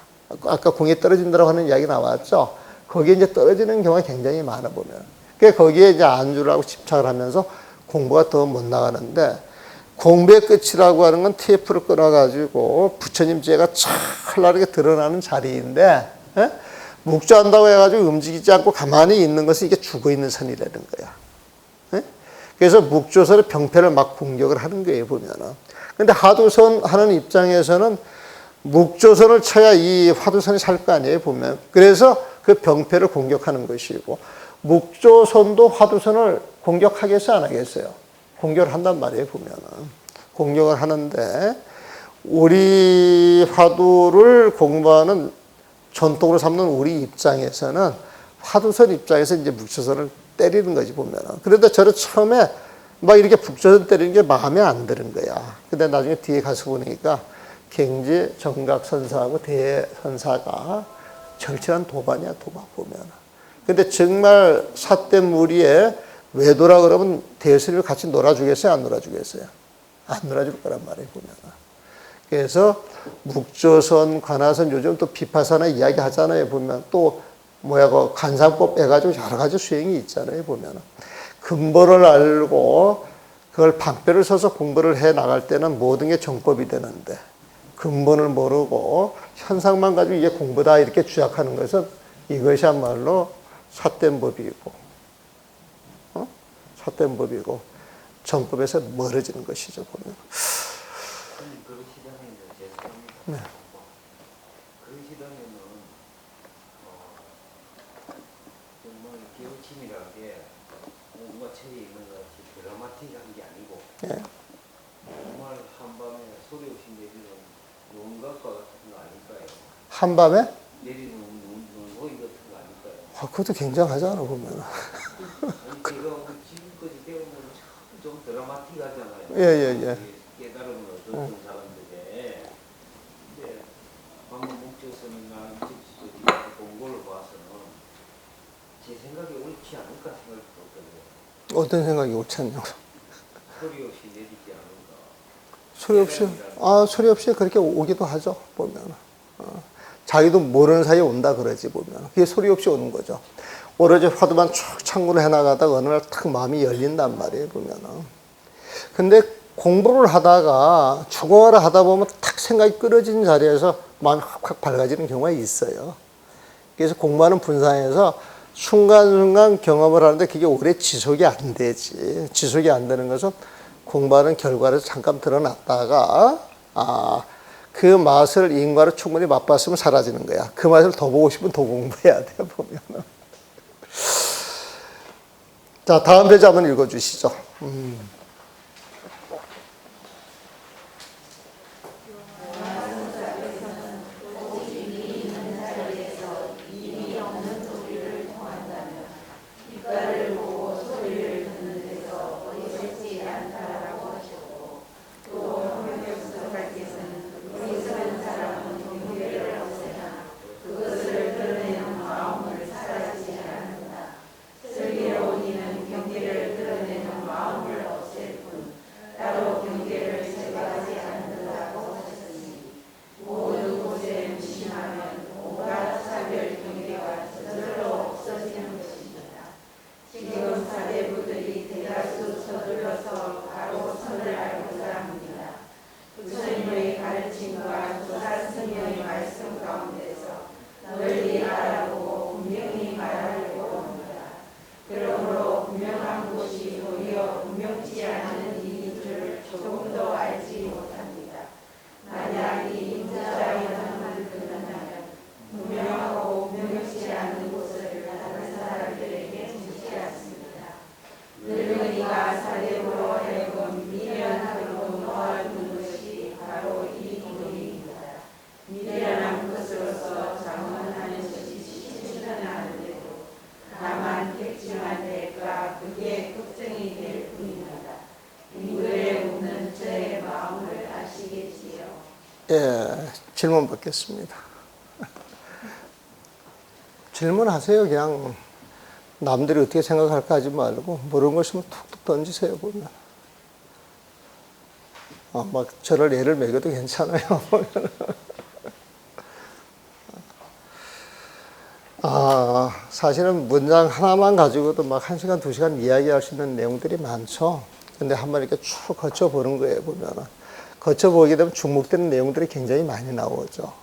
아까 공에 떨어진다고 하는 이야기 나왔죠. 거기에 이제 떨어지는 경우가 굉장히 많아 보면. 그러니까 거기에 이제 안주를 하고 집착을 하면서 공부가 더 못 나가는데, 공부의 끝이라고 하는 건 테이프를 끊어가지고 부처님 죄가 찬란하게 드러나는 자리인데, 예? 묵조한다고 해가지고 움직이지 않고 가만히 있는 것은 이게 죽어있는 선이라는 거야. 예? 그래서 묵조선의 병폐를 막 공격을 하는 거예요, 보면은. 근데 하두선 하는 입장에서는 묵조선을 쳐야 이 화두선이 살 거 아니에요, 보면. 그래서 그 병폐를 공격하는 것이고, 묵조선도 화두선을 공격하겠어요, 안 하겠어요? 공격을 한단 말이에요, 보면은. 공격을 하는데, 우리 화두를 공부하는 전통으로 삼는 우리 입장에서는 화두선 입장에서 이제 묵조선을 때리는 거지, 보면은. 그런데 저는 처음에 막 이렇게 묵조선 때리는 게 마음에 안 드는 거야. 근데 나중에 뒤에 가서 보니까 경지 정각선사하고 대선사가 절실한 도반이야, 도반 보면은. 근데 정말 사대무리에 외도라 그러면 대수를 같이 놀아주겠어요? 안 놀아주겠어요? 안 놀아줄 거란 말이에요, 보면. 그래서 묵조선, 관화선, 요즘 또 비파사나 이야기 하잖아요, 보면. 또, 그 간상법 해가지고 여러 가지 수행이 있잖아요, 보면. 근본을 알고 그걸 방패를 서서 공부를 해 나갈 때는 모든 게 정법이 되는데, 근본을 모르고 현상만 가지고 이게 공부다 이렇게 주장하는 것은 이것이야말로 삿된 법이고, 삿된 법이고 정법에서 멀어지는 것이죠, 보면. 그러시다면 죄송합니다. 네. 그러시다면은 정말 기호치밀하게 뭔가 처해 있는 것 같이 드라마틱한 게 아니고 예. 정말 한밤에 소리 없이 내리는 눈각과 같은 거 아닐까요? 한밤에? 내리는 눈소리 같은 거 아닐까요? 그것도 굉장하잖아, 보면. 아니, 제가 지금까지 배우면 좀 드라마틱하잖아요. 예. 깨달음을 얻었던 사람들의. 근데 방금 묵조선이나 이집지조지 공부를 봐서는 제 생각이 옳지 않을까 생각이 들었거든요. 어떤 생각이 옳지 않냐고. 소리 없이 내리지 않을까. 소리 없이 그렇게 오기도 하죠, 보면. 자기도 모르는 사이에 온다 그러지, 보면. 그게 소리 없이 오는 거죠. 오로지 화두만 쭉 참고를 해나가다가 어느 날 탁 마음이 열린단 말이에요, 보면은. 근데 공부를 하다가 죽어라 하다 보면 탁 생각이 끊어진 자리에서 마음이 확 밝아지는 경우가 있어요. 그래서 공부하는 분상에서 순간순간 경험을 하는데 그게 오래 지속이 안 되지. 지속이 안 되는 것은 공부하는 결과를 잠깐 드러났다가, 그 맛을 인과로 충분히 맛봤으면 사라지는 거야. 그 맛을 더 보고 싶으면 더 공부해야 돼, 보면은. 자, 다음 페이지 한번 읽어주시죠. 예, 질문 받겠습니다. 질문하세요. 그냥 남들이 어떻게 생각할까 하지 말고 모르는 거 있으면 툭툭 던지세요, 보면. 막 저를 예를 매겨도 괜찮아요. 사실은 문장 하나만 가지고도 막 1시간, 2시간 이야기할 수 있는 내용들이 많죠. 근데 한번 이렇게 쭉 거쳐보는 거예요, 보면은. 거쳐보게 되면 중복되는 내용들이 굉장히 많이 나오죠.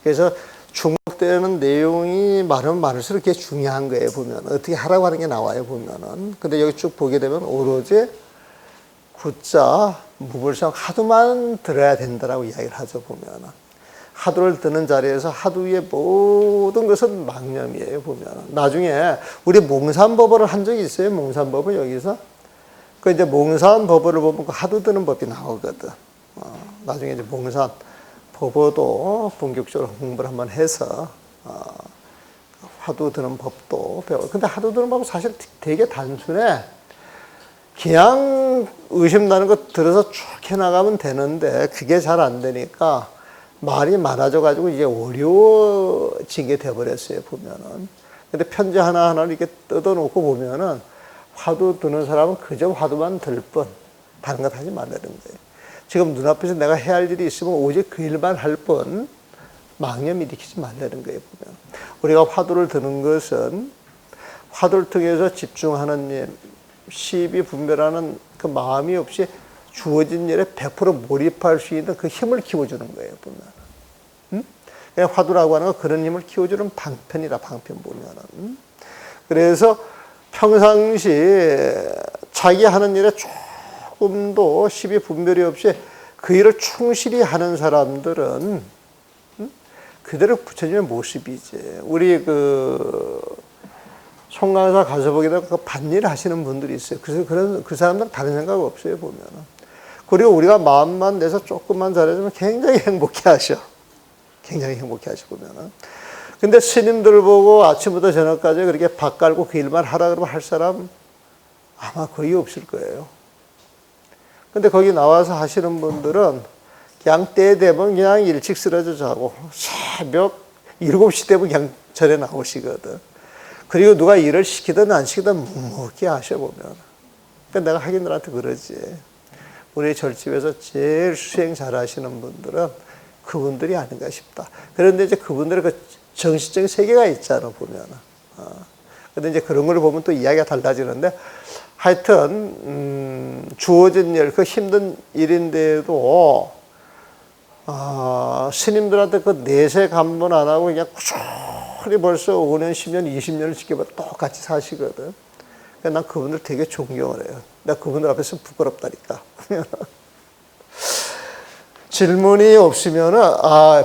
그래서 중복되는 내용이 많으면 많을수록 그게 중요한 거예요, 보면. 어떻게 하라고 하는 게 나와요, 보면은. 근데 여기 쭉 보게 되면 오로지 구자, 무불성 하두만 들어야 된다라고 이야기를 하죠, 보면은. 하두를 드는 자리에서 하두 위의 모든 것은 망념이에요, 보면. 나중에 우리 몽산법어를 한 적이 있어요, 몽산법을 여기서. 그 이제 몽산법어를 보면 그 하두 드는 법이 나오거든. 나중에 이제 몽산법어도 본격적으로 공부를 한번 해서, 하두 드는 법도 배워요. 근데 하두 드는 법은 사실 되게 단순해. 그냥 의심나는 거 들어서 쭉 해나가면 되는데, 그게 잘 안 되니까, 말이 많아져가지고 이제 어려워지게 돼버렸어요, 보면은. 근데 편지 하나하나를 이렇게 뜯어놓고 보면은 화두 드는 사람은 그저 화두만 들 뿐, 다른 것 하지 말라는 거예요. 지금 눈앞에서 내가 해야 할 일이 있으면 오직 그 일만 할 뿐, 망념 일으키지 말라는 거예요, 보면. 우리가 화두를 드는 것은 화두를 통해서 집중하는 일, 시비 분별하는 그 마음이 없이 주어진 일에 100% 몰입할 수 있는 그 힘을 키워주는 거예요, 보면. 그냥 화두라고 하는 건 그런 힘을 키워주는 방편이라, 방편 보면은. 그래서 평상시 자기 하는 일에 조금도 시비 분별이 없이 그 일을 충실히 하는 사람들은 그대로 부처님의 모습이지. 우리 송강사 가서 보게 되면 그 밭일 하시는 분들이 있어요. 그래서 그 사람들은 다른 생각 없어요, 보면은. 그리고 우리가 마음만 내서 조금만 잘해주면 굉장히 행복해 하셔. 굉장히 행복해 하시고 보면은. 근데 스님들 보고 아침부터 저녁까지 그렇게 밥 깔고 그 일만 하라 그러면 할 사람 아마 거의 없을 거예요. 근데 거기 나와서 하시는 분들은 그냥 때 되면 그냥 일찍 쓰러져 자고 새벽 7시 되면 그냥 절에 나오시거든. 그리고 누가 일을 시키든 안 시키든 묵묵히 하셔 보면. 그러니까 내가 학인들한테 그러지. 우리 절집에서 제일 수행 잘 하시는 분들은 그분들이 아닌가 싶다. 그런데 이제 그분들의 그 정신적인 세계가 있잖아, 보면은. 근데 이제 그런 걸 보면 또 이야기가 달라지는데, 하여튼, 주어진 일, 그 힘든 일인데도, 스님들한테 그 내세 감문 안 하고 그냥 꾸준히 벌써 5년, 10년, 20년을 지켜봐 똑같이 사시거든. 난 그분들 되게 존경을 해요. 내가 그분들 앞에서 부끄럽다니까. 질문이 없으면은,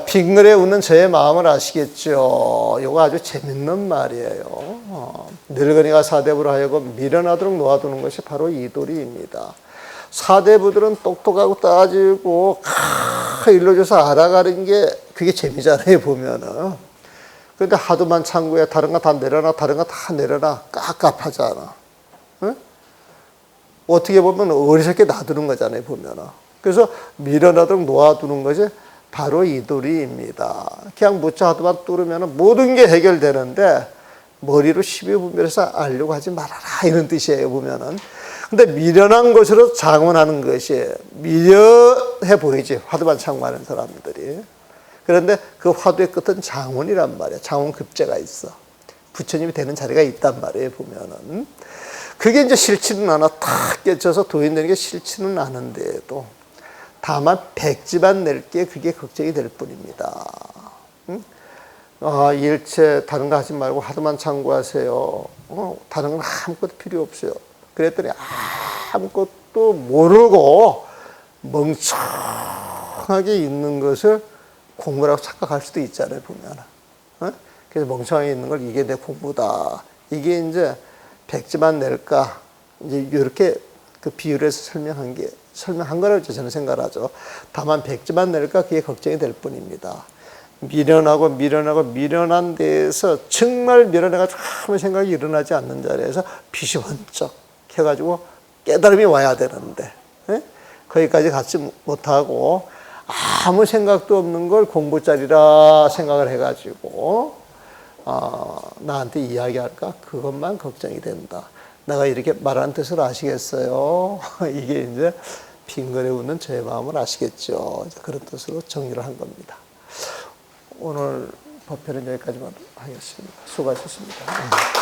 빙그레 웃는 저의 마음을 아시겠죠? 이거 아주 재밌는 말이에요. 늙은이가 사대부로 하여금 미련하도록 놓아두는 것이 바로 이도리입니다. 사대부들은 똑똑하고 따지고, 일러줘서 알아가는 게 그게 재미잖아요, 보면은. 근데 하도만 참고해. 다른 거 다 내려놔, 다른 거 다 내려놔. 깝깝하잖아. 응? 어떻게 보면 어리석게 놔두는 거잖아요, 보면은. 그래서 미련하도록 놓아두는 것이 바로 이도리입니다. 그냥 묻자 하도만 뚫으면 모든 게 해결되는데 머리로 시비분별해서 알려고 하지 말아라, 이런 뜻이에요, 보면은. 근데 미련한 것으로 장원하는 것이 미련해 보이지, 화두만 참고하는 사람들이. 그런데 그 화두의 끝은 장원이란 말이야. 장원급제가 있어. 부처님이 되는 자리가 있단 말이에요, 보면은. 그게 이제 싫지는 않아. 탁 깨쳐서 도인되는 게 싫지는 않은데도 다만 백지만 낼 게 그게 걱정이 될 뿐입니다. 응? 일체 다른 거 하지 말고 하도만 참고하세요. 다른 건 아무것도 필요 없어요. 그랬더니 아무것도 모르고 멍청하게 있는 것을 공부라고 착각할 수도 있잖아요, 보면. 그래서 멍청하게 있는 걸 이게 내 공부다. 이게 이제 백지만 낼까? 이제 이렇게 그 비유를 해서 설명한 거라고 저는 생각을 하죠. 다만 백지만 낼까? 그게 걱정이 될 뿐입니다. 미련한 데에서 정말 미련해가지고 아무 생각이 일어나지 않는 자리에서 빛이 번쩍 해가지고 깨달음이 와야 되는데, 거기까지 갖지 못하고 아무 생각도 없는 걸 공부자리라 생각을 해가지고 나한테 이야기할까? 그것만 걱정이 된다. 내가 이렇게 말하는 뜻을 아시겠어요? 이게 이제 빙그레 웃는 저의 마음을 아시겠죠. 그런 뜻으로 정리를 한 겁니다. 오늘 법회는 여기까지만 하겠습니다. 수고하셨습니다.